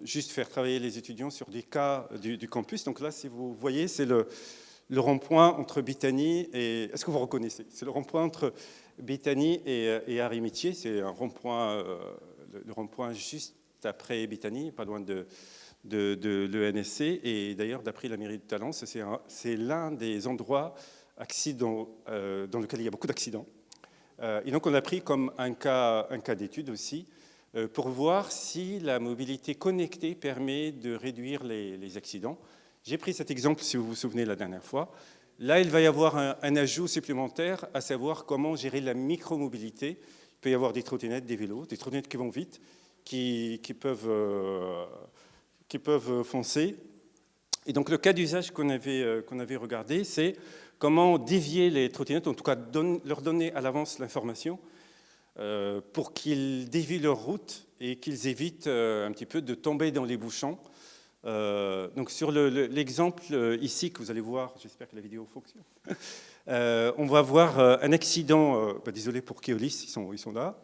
juste faire travailler les étudiants sur des cas du campus. Donc là, si vous voyez, c'est le rond-point entre Bethany et... Est-ce que vous reconnaissez? C'est le rond-point entre Bethany et Arimiutier, c'est un rond-point, le rond-point juste après Bethany, pas loin de l'ENSC, et d'ailleurs, d'après la mairie de Talence, c'est l'un des endroits dans lequel il y a beaucoup d'accidents. Et donc, on a pris comme un cas d'étude aussi, pour voir si la mobilité connectée permet de réduire les accidents. J'ai pris cet exemple, si vous vous souvenez, la dernière fois. Là, il va y avoir un ajout supplémentaire, à savoir comment gérer la micromobilité. Il peut y avoir des trottinettes, des vélos, des trottinettes qui vont vite, qui peuvent foncer. Et donc le cas d'usage qu'on avait regardé, c'est comment dévier les trottinettes, en tout cas leur donner à l'avance l'information pour qu'ils dévient leur route et qu'ils évitent un petit peu de tomber dans les bouchons. Donc sur l'exemple ici que vous allez voir, j'espère que la vidéo fonctionne, on va voir un accident, désolé pour Keolis, ils sont là.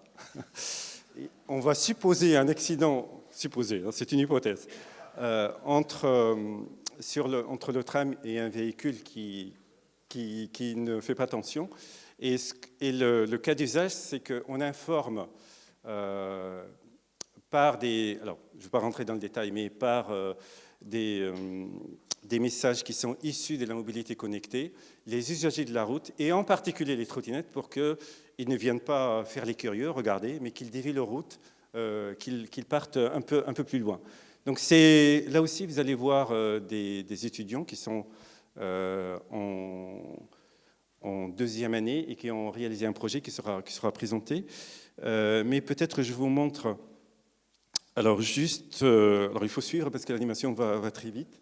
On va supposer un accident, c'est une hypothèse, entre le tram et un véhicule qui ne fait pas attention. Et le cas d'usage, c'est qu'on informe par des... Alors, je ne vais pas rentrer dans le détail, mais par des messages qui sont issus de la mobilité connectée, les usagers de la route, et en particulier les trottinettes, pour qu'ils ne viennent pas faire les curieux, regarder, mais qu'ils dévient leur route, qu'ils partent un peu plus loin. Donc là aussi, vous allez voir des étudiants qui sont en deuxième année et qui ont réalisé un projet qui sera présenté. Mais peut-être je vous montre... Alors il faut suivre parce que l'animation va très vite.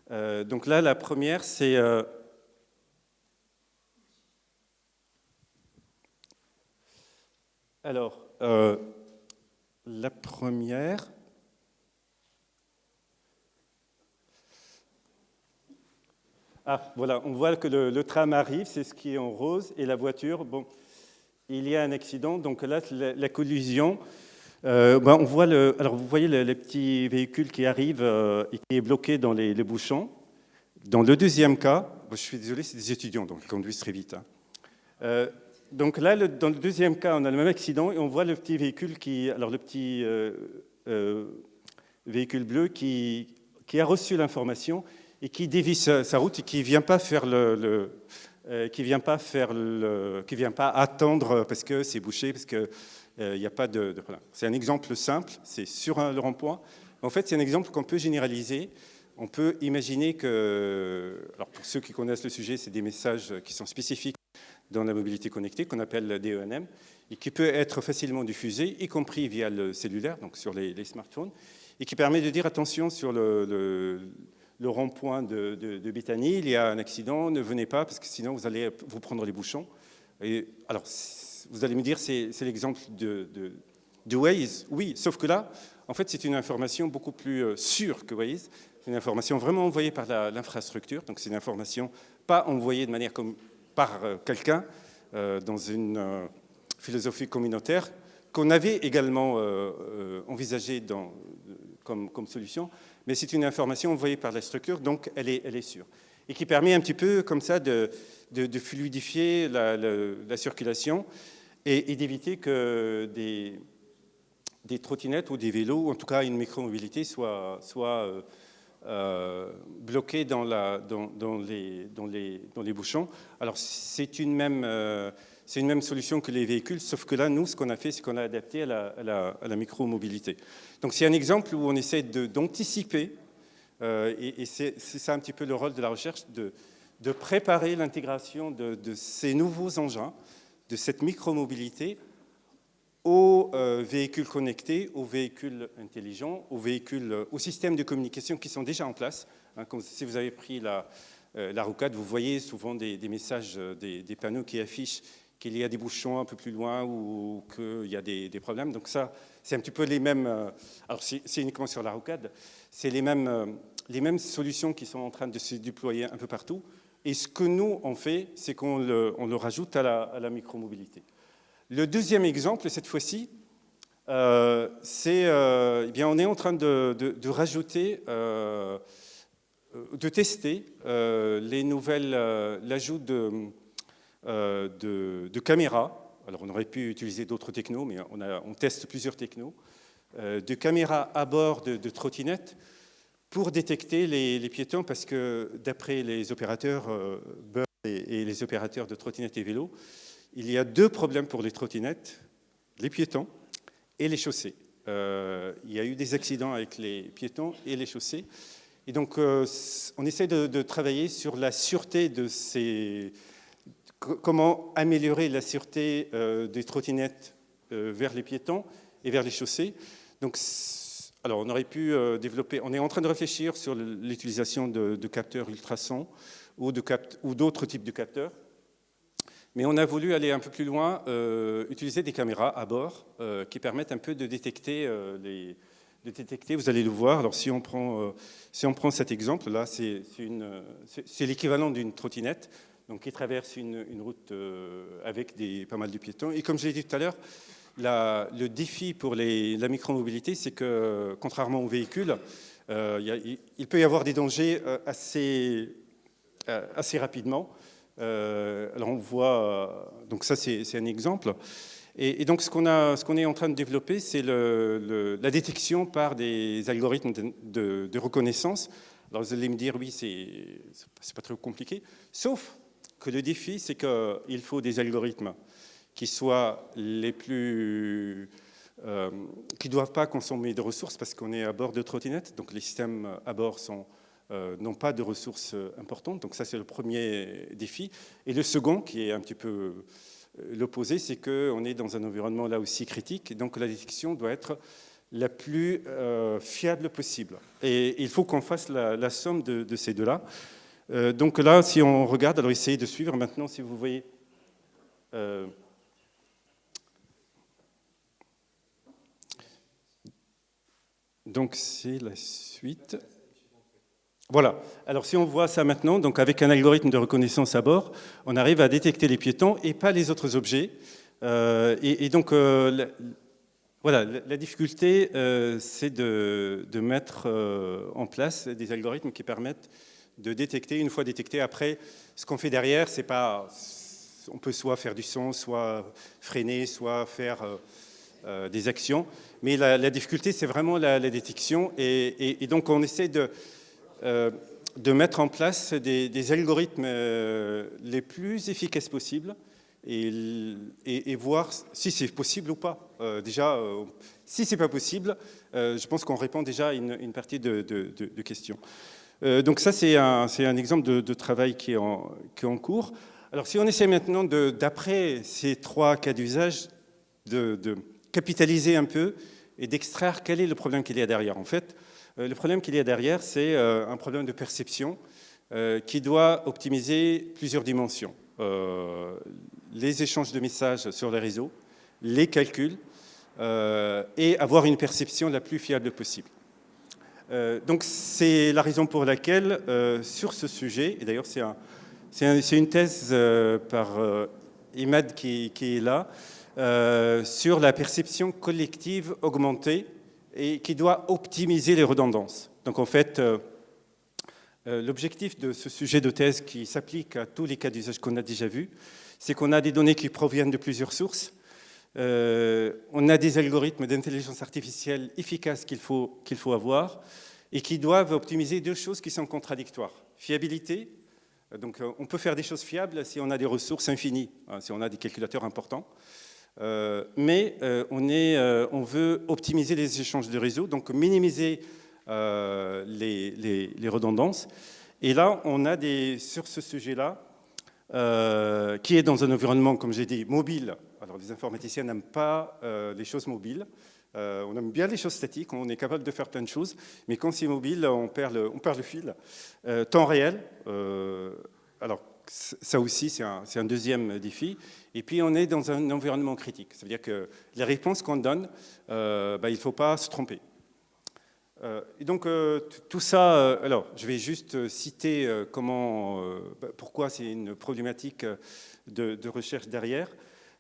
Donc là, la première, c'est... la première... Ah, voilà, on voit que le tram arrive, c'est ce qui est en rose, et la voiture, bon, il y a un accident. Donc là, la collision, on voit alors vous voyez le petit véhicule qui arrive et qui est bloqué dans les bouchons. Dans le deuxième cas, je suis désolé, c'est des étudiants, donc ils conduisent très vite. Donc là, dans le deuxième cas, on a le même accident et on voit le petit véhicule le petit véhicule bleu qui a reçu l'information et qui dévie sa route et qui vient pas qui vient pas attendre parce que c'est bouché, parce que il n'y a pas de problème. C'est un exemple simple, c'est sur le rond-point. En fait, c'est un exemple qu'on peut généraliser. On peut imaginer que, alors pour ceux qui connaissent le sujet, c'est des messages qui sont spécifiques dans la mobilité connectée, qu'on appelle la DENM, et qui peut être facilement diffusé, y compris via le cellulaire, donc sur les smartphones, et qui permet de dire attention sur le rond-point de Béthanie, il y a un accident, ne venez pas, parce que sinon vous allez vous prendre les bouchons. Et alors, vous allez me dire, c'est l'exemple de Waze. Oui, sauf que là, en fait, c'est une information beaucoup plus sûre que Waze. C'est une information vraiment envoyée par l'infrastructure, donc c'est une information pas envoyée de manière comme par quelqu'un dans une philosophie communautaire qu'on avait également envisagée comme solution, mais c'est une information envoyée par la structure, donc elle est sûre. Et qui permet un petit peu comme ça de fluidifier la circulation et d'éviter que des trottinettes ou des vélos, ou en tout cas une micromobilité, soient bloqués dans les bouchons. Alors c'est une même solution que les véhicules, sauf que là, nous, ce qu'on a fait, c'est qu'on a adapté à la micromobilité. Donc c'est un exemple où on essaie d'anticiper, et c'est ça un petit peu le rôle de la recherche, de préparer l'intégration de ces nouveaux engins, de cette micromobilité, aux véhicules connectés, aux véhicules intelligents, aux systèmes de communication qui sont déjà en place. Comme si vous avez pris la rocade, vous voyez souvent des messages, des panneaux qui affichent qu'il y a des bouchons un peu plus loin ou qu'il y a des problèmes. Donc ça, c'est un petit peu les mêmes... alors c'est uniquement sur la rocade, c'est les mêmes solutions qui sont en train de se déployer un peu partout. Et ce que nous, on fait, c'est qu'on le rajoute à la micromobilité. Le deuxième exemple, cette fois-ci, c'est on est en train de rajouter, de tester l'ajout de caméras. Alors on aurait pu utiliser d'autres technos, mais on teste plusieurs technos, de caméras à bord de trottinettes pour détecter les piétons, parce que d'après les opérateurs Bird et les opérateurs de trottinettes et vélos, il y a deux problèmes pour les trottinettes, les piétons et les chaussées. Il y a eu des accidents avec les piétons et les chaussées. Et donc, on essaie de travailler sur la sûreté de ces... Comment améliorer la sûreté des trottinettes vers les piétons et vers les chaussées. Donc, alors, on aurait pu développer... On est en train de réfléchir sur l'utilisation de capteurs ultrasons ou d'autres types de capteurs. Mais on a voulu aller un peu plus loin, utiliser des caméras à bord qui permettent un peu de détecter, vous allez le voir. Alors si on prend cet exemple, là, c'est l'équivalent d'une trottinette, donc qui traverse une route avec pas mal de piétons. Et comme je l'ai dit tout à l'heure, le défi pour la micromobilité, c'est que, contrairement aux véhicules, il peut y avoir des dangers assez rapidement. Alors on voit, donc ça c'est un exemple, et donc ce qu'on est en train de développer, c'est la détection par des algorithmes de reconnaissance. Alors vous allez me dire oui, c'est pas très compliqué, sauf que le défi, c'est qu'il faut des algorithmes qui soient qui doivent pas consommer de ressources, parce qu'on est à bord de trottinettes, donc les systèmes à bord n'ont pas de ressources importantes. Donc ça, c'est le premier défi. Et le second, qui est un petit peu l'opposé, c'est qu'on est dans un environnement là aussi critique. Donc la détection doit être la plus fiable possible. Et il faut qu'on fasse la somme de ces deux-là. Donc là, si on regarde, alors essayez de suivre maintenant, si vous voyez... donc c'est la suite... Voilà. Alors si on voit ça maintenant, donc avec un algorithme de reconnaissance à bord, on arrive à détecter les piétons et pas les autres objets. Et donc, voilà, la difficulté, c'est de mettre en place des algorithmes qui permettent de détecter, une fois détecté, après, ce qu'on fait derrière, c'est pas... On peut soit faire du son, soit freiner, soit faire des actions. Mais la difficulté, c'est vraiment la détection. Et donc, on essaie de mettre en place des algorithmes les plus efficaces possibles et voir si c'est possible ou pas. Déjà, si c'est pas possible, je pense qu'on répond déjà à une partie de questions. Donc ça, c'est un exemple de travail qui est en cours. Alors, si on essaie maintenant, d'après ces 3 cas d'usage, de capitaliser un peu et d'extraire quel est le problème qu'il y a derrière. En fait, le problème qu'il y a derrière, c'est un problème de perception qui doit optimiser plusieurs dimensions. Les échanges de messages sur les réseaux, les calculs, et avoir une perception la plus fiable possible. Donc, c'est la raison pour laquelle, sur ce sujet, et d'ailleurs, c'est une thèse par Imad qui est là, sur la perception collective augmentée et qui doit optimiser les redondances. Donc en fait, l'objectif de ce sujet de thèse qui s'applique à tous les cas d'usage qu'on a déjà vus, c'est qu'on a des données qui proviennent de plusieurs sources, on a des algorithmes d'intelligence artificielle efficaces qu'il faut avoir et qui doivent optimiser 2 choses qui sont contradictoires. Fiabilité. Donc, on peut faire des choses fiables si on a des ressources infinies, si on a des calculateurs importants. Mais on veut optimiser les échanges de réseau, donc minimiser les redondances. Et là, on a sur ce sujet-là, qui est dans un environnement, comme j'ai dit, mobile. Alors, les informaticiens n'aiment pas les choses mobiles. On aime bien les choses statiques, on est capable de faire plein de choses, mais quand c'est mobile, on perd le fil. Temps réel, alors ça aussi c'est un deuxième défi. Et puis on est dans un environnement critique, ça veut dire que les réponses qu'on donne, il ne faut pas se tromper. Et donc tout ça, alors je vais juste citer pourquoi c'est une problématique de recherche derrière.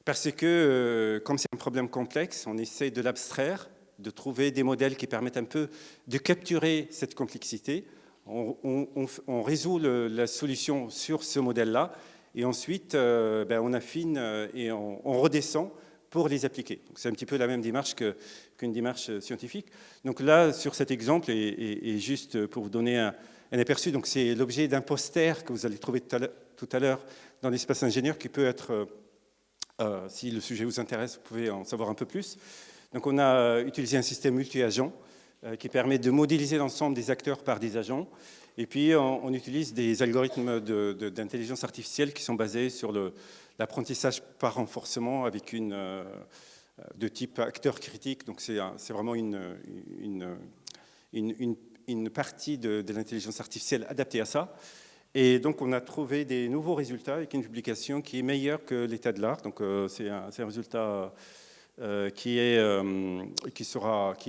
Parce que, comme c'est un problème complexe, on essaie de l'abstraire, de trouver des modèles qui permettent un peu de capturer cette complexité. On résout la solution sur ce modèle-là, et ensuite, on affine et on redescend pour les appliquer. C'est un petit peu la même démarche qu'une démarche scientifique. Donc là, sur cet exemple, et juste pour vous donner un aperçu, donc c'est l'objet d'un poster que vous allez trouver tout à l'heure dans l'espace ingénieur, qui peut être... si le sujet vous intéresse, vous pouvez en savoir un peu plus. Donc on a utilisé un système multi-agent qui permet de modéliser l'ensemble des acteurs par des agents. Et puis on utilise des algorithmes d'intelligence artificielle qui sont basés sur l'apprentissage par renforcement avec de type acteur critique. Donc c'est vraiment une partie de l'intelligence artificielle adaptée à ça. Et donc, on a trouvé des nouveaux résultats avec une publication qui est meilleure que l'état de l'art. Donc, c'est un résultat qui est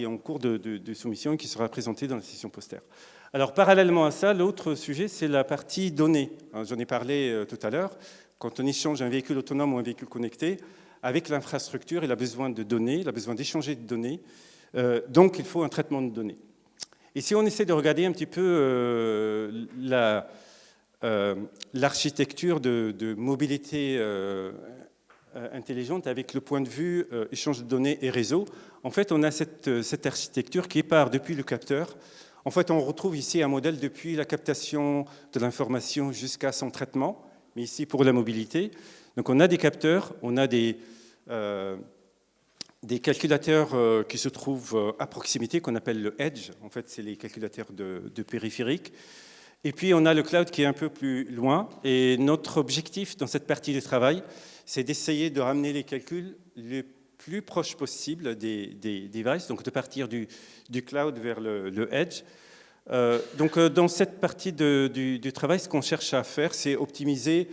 en cours de soumission et qui sera présenté dans la session poster. Alors, parallèlement à ça, l'autre sujet, c'est la partie données. J'en ai parlé tout à l'heure. Quand on échange un véhicule autonome ou un véhicule connecté, avec l'infrastructure, il a besoin de données, il a besoin d'échanger de données. Donc, il faut un traitement de données. Et si on essaie de regarder un petit peu l'architecture de mobilité intelligente avec le point de vue échange de données et réseau, en fait, on a cette architecture qui part depuis le capteur. En fait, on retrouve ici un modèle depuis la captation de l'information jusqu'à son traitement, mais ici pour la mobilité. Donc, on a des capteurs, on a des calculateurs qui se trouvent à proximité, qu'on appelle le edge. En fait, c'est les calculateurs de périphérique. Et puis, on a le cloud qui est un peu plus loin. Et notre objectif dans cette partie du travail, c'est d'essayer de ramener les calculs le plus proche possible des devices, donc de partir du cloud vers le edge. Donc, dans cette partie du travail, ce qu'on cherche à faire, c'est optimiser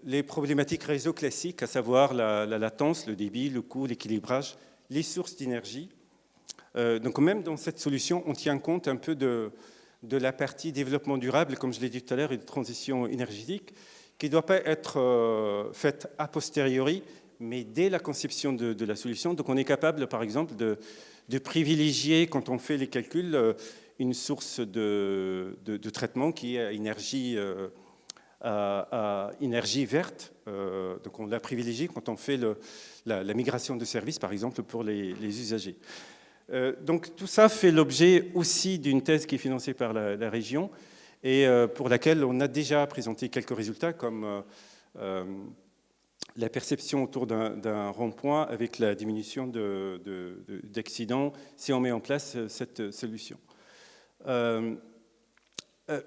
les problématiques réseau classiques, à savoir la latence, le débit, le coût, l'équilibrage, les sources d'énergie. Donc, même dans cette solution, on tient compte un peu de la partie développement durable, comme je l'ai dit tout à l'heure, et de transition énergétique, qui ne doit pas être faite a posteriori, mais dès la conception de la solution. Donc on est capable, par exemple, de privilégier, quand on fait les calculs, une source de traitement qui est à énergie verte. Donc on la privilégie quand on fait la migration de services, par exemple, pour les usagers. Donc tout ça fait l'objet aussi d'une thèse qui est financée par la région et pour laquelle on a déjà présenté quelques résultats, comme la perception autour d'un rond-point avec la diminution d'accidents si on met en place cette solution.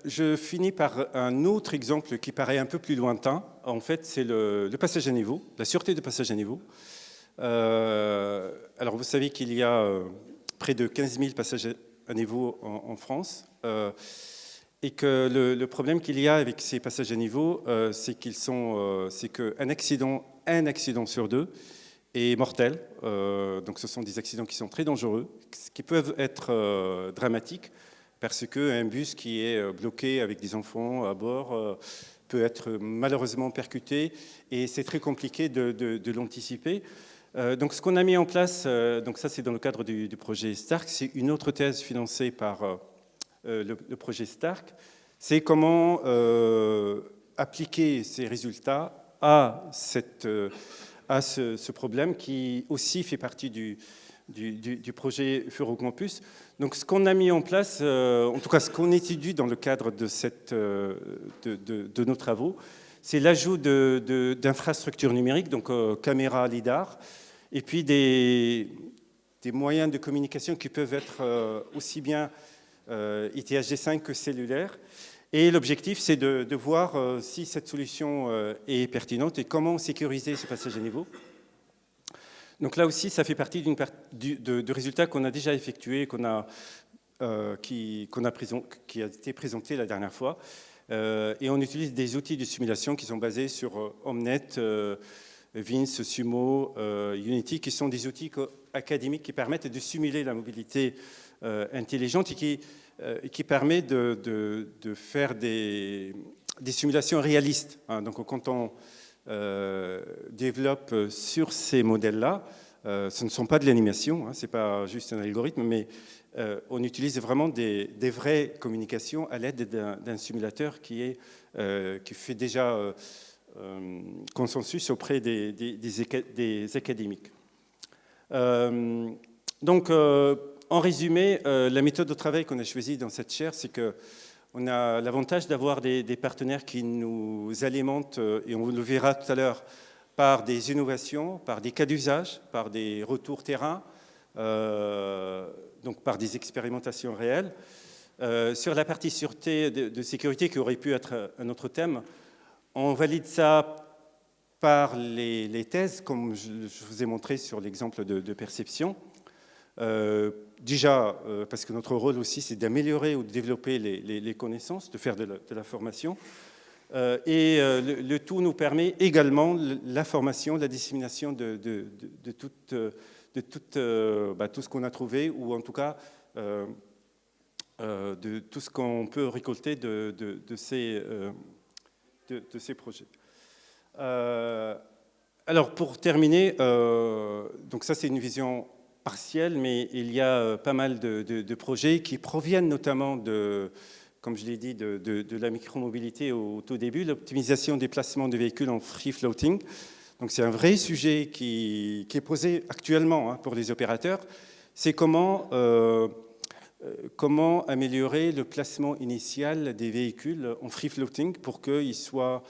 Je finis par un autre exemple qui paraît un peu plus lointain. En fait, c'est le passage à niveau, la sûreté de passage à niveau. Alors, vous savez qu'il y a près de 15 000 passages à niveau en France et que le problème qu'il y a avec ces passages à niveau, c'est qu'un accident sur deux est mortel. Donc, ce sont des accidents qui sont très dangereux, qui peuvent être dramatiques, parce qu'un bus qui est bloqué avec des enfants à bord peut être malheureusement percuté et c'est très compliqué de l'anticiper. Donc ce qu'on a mis en place, donc ça c'est dans le cadre du projet STARK, c'est une autre thèse financée par le projet STARK, c'est comment appliquer ces résultats à ce problème qui aussi fait partie du projet Furocampus. Donc ce qu'on a mis en place, en tout cas ce qu'on étudie dans le cadre de nos travaux, c'est l'ajout d'infrastructures numériques, donc caméras lidar, et puis des moyens de communication qui peuvent être aussi bien ITHD5 que cellulaires. Et l'objectif, c'est de voir si cette solution est pertinente et comment sécuriser ce passage à niveau. Donc là aussi, ça fait partie de résultats qu'on a déjà effectués, qui a été présenté la dernière fois. Et on utilise des outils de simulation qui sont basés sur Omnet, Vince, Sumo, Unity, qui sont des outils académiques qui permettent de simuler la mobilité intelligente et qui permet de faire des simulations réalistes. Donc quand on développe sur ces modèles-là, ce ne sont pas de l'animation, ce n'est pas juste un algorithme, mais on utilise vraiment des vraies communications à l'aide d'un simulateur qui fait déjà consensus auprès des académiques. Donc, en résumé, la méthode de travail qu'on a choisie dans cette chaire, c'est qu'on a l'avantage d'avoir des partenaires qui nous alimentent, et on le verra tout à l'heure, par des innovations, par des cas d'usage, par des retours terrain, donc par des expérimentations réelles. Sur la partie sûreté de sécurité, qui aurait pu être un autre thème, on valide ça par les thèses, comme je vous ai montré sur l'exemple de perception. Déjà, parce que notre rôle aussi, c'est d'améliorer ou de développer les connaissances, de faire de la formation. Et le tout nous permet également la formation, la dissémination de tout ce qu'on a trouvé, ou en tout cas de tout ce qu'on peut récolter de ces projets. Alors pour terminer, donc ça c'est une vision partielle, mais il y a pas mal de projets qui proviennent notamment comme je l'ai dit, de la micromobilité au tout début, l'optimisation des placements de véhicules en free floating. Donc c'est un vrai sujet qui est posé actuellement pour les opérateurs. C'est comment améliorer le placement initial des véhicules en free floating pour qu'ils soient,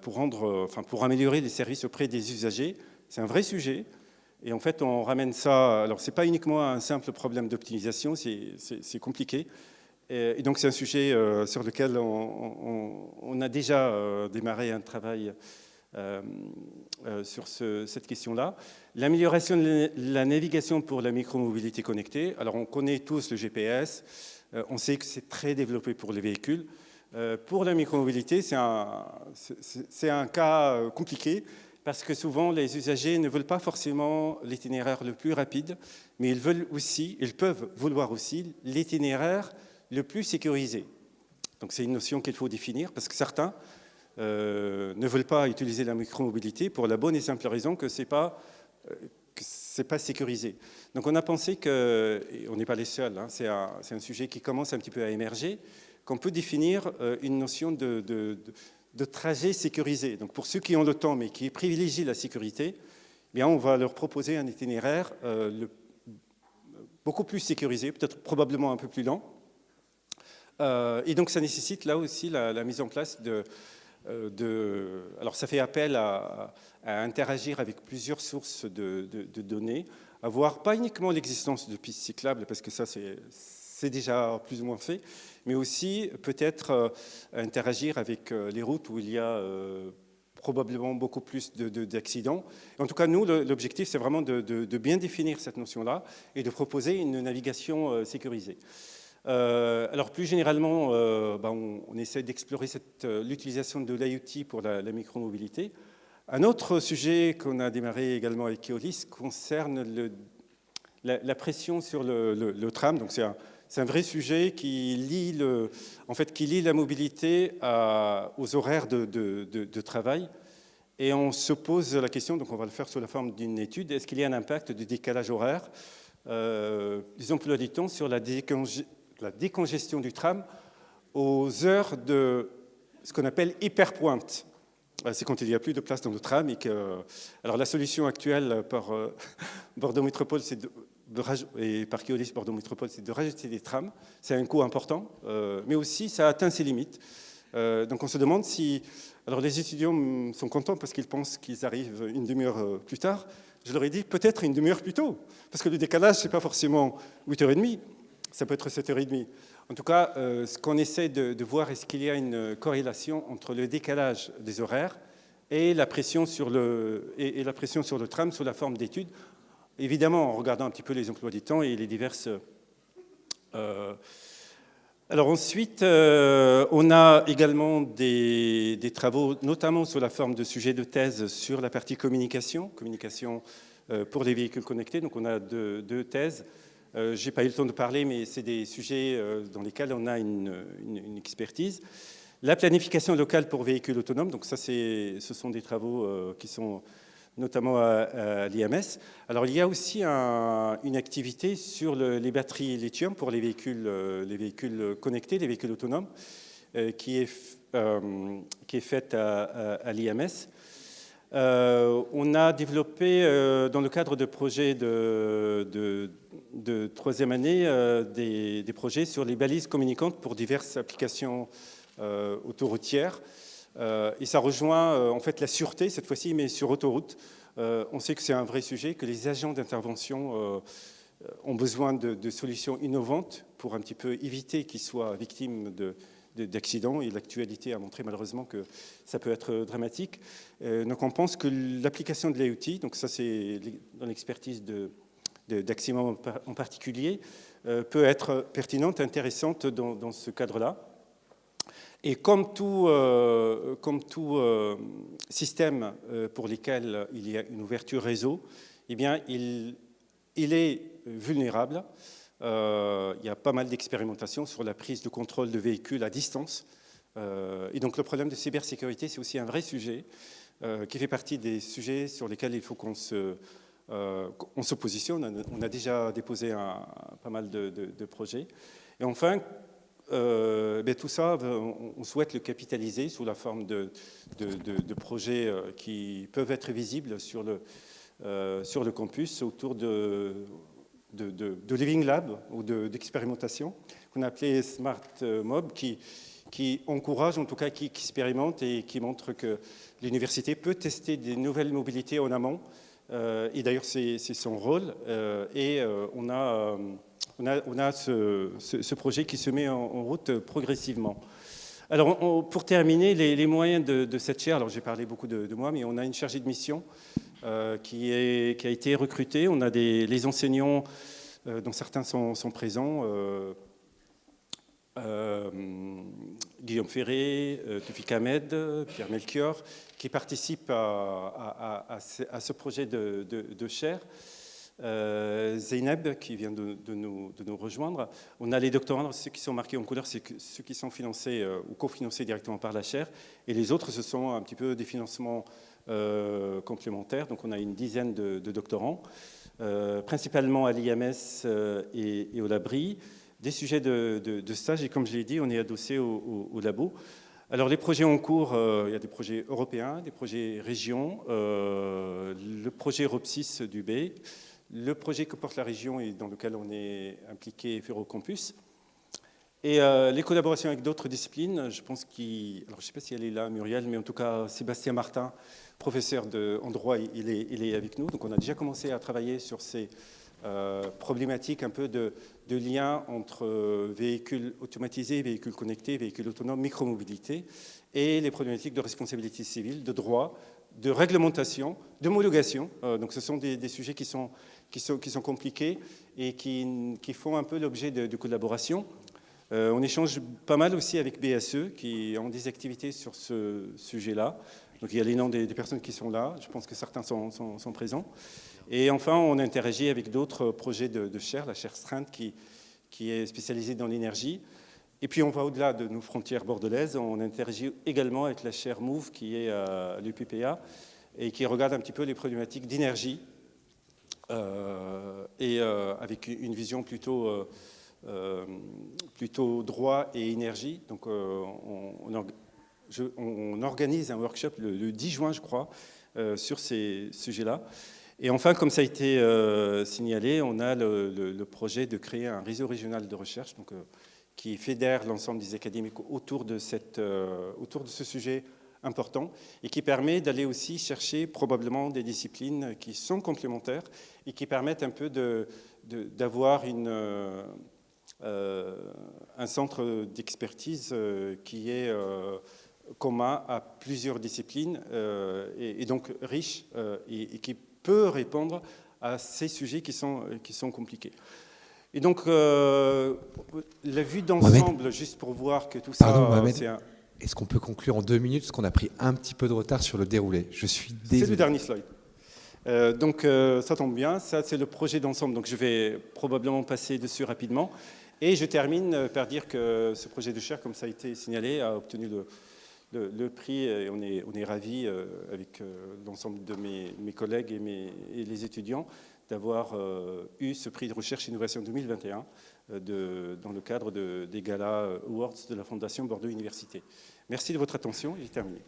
pour améliorer les services auprès des usagers. C'est un vrai sujet. Et en fait, on ramène ça. Alors, c'est pas uniquement un simple problème d'optimisation, c'est compliqué. Et donc, c'est un sujet sur lequel on a déjà démarré un travail sur cette question-là. L'amélioration de la navigation pour la micromobilité connectée. Alors, on connaît tous le GPS. On sait que c'est très développé pour les véhicules. Pour la micromobilité, c'est un cas compliqué parce que souvent, les usagers ne veulent pas forcément l'itinéraire le plus rapide, mais ils peuvent vouloir aussi l'itinéraire le plus sécurisé. Donc c'est une notion qu'il faut définir parce que certains ne veulent pas utiliser la micromobilité pour la bonne et simple raison que ce n'est pas sécurisé. Donc on a pensé que, et on n'est pas les seuls, hein, c'est un sujet qui commence un petit peu à émerger, qu'on peut définir une notion de trajet sécurisé. Donc pour ceux qui ont le temps mais qui privilégient la sécurité, eh bien on va leur proposer un itinéraire beaucoup plus sécurisé, peut-être probablement un peu plus lent. Et donc ça nécessite là aussi la mise en place alors ça fait appel à interagir avec plusieurs sources de données, à voir pas uniquement l'existence de pistes cyclables, parce que ça c'est déjà plus ou moins fait, mais aussi peut-être interagir avec les routes où il y a probablement beaucoup plus d'accidents. En tout cas, nous, l'objectif, c'est vraiment de bien définir cette notion-là et de proposer une navigation sécurisée. Alors plus généralement, on essaie d'explorer l'utilisation de l'IoT pour la micromobilité. Un autre sujet qu'on a démarré également avec Keolis concerne la pression sur le tram. Donc c'est un vrai sujet qui lie la mobilité aux horaires de travail. Et on se pose la question, donc on va le faire sous la forme d'une étude, est-ce qu'il y a un impact de décalage horaire, disons plus dit-on, sur la décongestion du tram aux heures de ce qu'on appelle hyperpointe. C'est quand il n'y a plus de place dans le tram. Alors la solution actuelle par Bordeaux Métropole, et par Keolis Bordeaux Métropole, c'est de rajouter des trams. C'est un coût important, mais aussi ça atteint ses limites. Donc on se demande si... Alors les étudiants sont contents parce qu'ils pensent qu'ils arrivent une demi-heure plus tard. Je leur ai dit peut-être une demi-heure plus tôt, parce que le décalage, ce n'est pas forcément 8h30, ça peut être 7h30. En tout cas, ce qu'on essaie de voir, est-ce qu'il y a une corrélation entre le décalage des horaires et la pression sur le tram sous la forme d'études. Évidemment, en regardant un petit peu les emplois du temps et les diverses... Alors ensuite, on a également des travaux, notamment sous la forme de sujets de thèse sur la partie communication pour les véhicules connectés. Donc on a deux thèses. Je n'ai pas eu le temps de parler, mais c'est des sujets dans lesquels on a une expertise. La planification locale pour véhicules autonomes, donc ça, ce sont des travaux qui sont notamment à l'IMS. Alors il y a aussi une activité sur les batteries lithium pour les véhicules connectés, les véhicules autonomes, qui est faite à l'IMS. On a développé, dans le cadre de projets de troisième année, des projets sur les balises communicantes pour diverses applications autoroutières. Et ça rejoint en fait la sûreté, cette fois-ci, mais sur autoroute. On sait que c'est un vrai sujet, que les agents d'intervention ont besoin de solutions innovantes pour un petit peu éviter qu'ils soient victimes d'accidents, et l'actualité a montré malheureusement que ça peut être dramatique. Donc on pense que l'application de l'IoT, donc ça c'est dans l'expertise d'Aximum en particulier, peut être pertinente, intéressante dans ce cadre-là. Et comme tout système pour lequel il y a une ouverture réseau, eh bien il est vulnérable. Il y a pas mal d'expérimentations sur la prise de contrôle de véhicules à distance. Et donc le problème de cybersécurité, c'est aussi un vrai sujet qui fait partie des sujets sur lesquels il faut qu'on se positionne. On a déjà déposé pas mal de projets. Et enfin, tout ça, on souhaite le capitaliser sous la forme de projets qui peuvent être visibles sur le campus autour de Living Lab ou d'expérimentation qu'on a appelé Smart Mob, qui encourage, en tout cas qui expérimente et qui montre que l'université peut tester des nouvelles mobilités en amont. Et d'ailleurs, c'est son rôle. Et on a ce projet qui se met en route progressivement. Alors, pour terminer, les moyens de cette chaire, alors j'ai parlé beaucoup de moi, mais on a une chargée de mission qui a été recrutée. On a les enseignants, dont certains sont présents, Guillaume Ferré, Tufik Ahmed, Pierre Melchior, qui participent à ce projet de chaire. Zeynep qui vient de nous rejoindre. On a les doctorants, ceux qui sont marqués en couleur, c'est ceux qui sont financés ou cofinancés directement par la chaire, et les autres, ce sont un petit peu des financements complémentaires. Donc on a une dizaine de doctorants, principalement à l'IMS et au Labri, des sujets de stage, et comme je l'ai dit, on est adossé au labo. Alors les projets en cours, il y a des projets européens, des projets régions, le projet EUROP6 du B, le projet que porte la région et dans lequel on est impliqué, Ferrocampus. Et les collaborations avec d'autres disciplines, je pense alors je ne sais pas si elle est là, Muriel, mais en tout cas Sébastien Martin, professeur en droit, il est avec nous. Donc on a déjà commencé à travailler sur ces problématiques un peu de lien entre véhicules automatisés, véhicules connectés, véhicules autonomes, micromobilité, et les problématiques de responsabilité civile, de droit, de réglementation, d'homologation. Donc ce sont des sujets qui sont compliqués et qui font un peu l'objet de collaboration. On échange pas mal aussi avec BSE qui ont des activités sur ce sujet-là. Donc il y a les noms des personnes qui sont là, je pense que certains sont présents. Et enfin, on interagit avec d'autres projets de chaire, la chaire Strand qui est spécialisée dans l'énergie. Et puis on va au-delà de nos frontières bordelaises, on interagit également avec la chaire MOVE qui est à l'UPPA et qui regarde un petit peu les problématiques d'énergie et avec une vision plutôt droit et énergie. Donc on organise un workshop le 10 juin, je crois, sur ces sujets-là. Et enfin, comme ça a été signalé, on a le projet de créer un réseau régional de recherche donc, qui fédère l'ensemble des académiques autour de ce sujet important et qui permet d'aller aussi chercher probablement des disciplines qui sont complémentaires et qui permettent un peu d'avoir un centre d'expertise qui est commun à plusieurs disciplines et donc riche et qui peut répondre à ces sujets qui sont compliqués. Et donc, la vue d'ensemble, juste pour voir que tout ça... Pardon, Mohamed, est-ce qu'on peut conclure en 2 minutes, parce qu'on a pris un petit peu de retard sur le déroulé. Je suis désolé. C'est le dernier slide. Donc, ça tombe bien. Ça, c'est le projet d'ensemble. Donc, je vais probablement passer dessus rapidement. Et je termine par dire que ce projet de chaire, comme ça a été signalé, a obtenu le prix. Et on est ravis, avec l'ensemble de mes collègues et les étudiants, d'avoir eu ce prix de recherche innovation 2021 dans le cadre des Gala Awards de la Fondation Bordeaux Université. Merci de votre attention et j'ai terminé.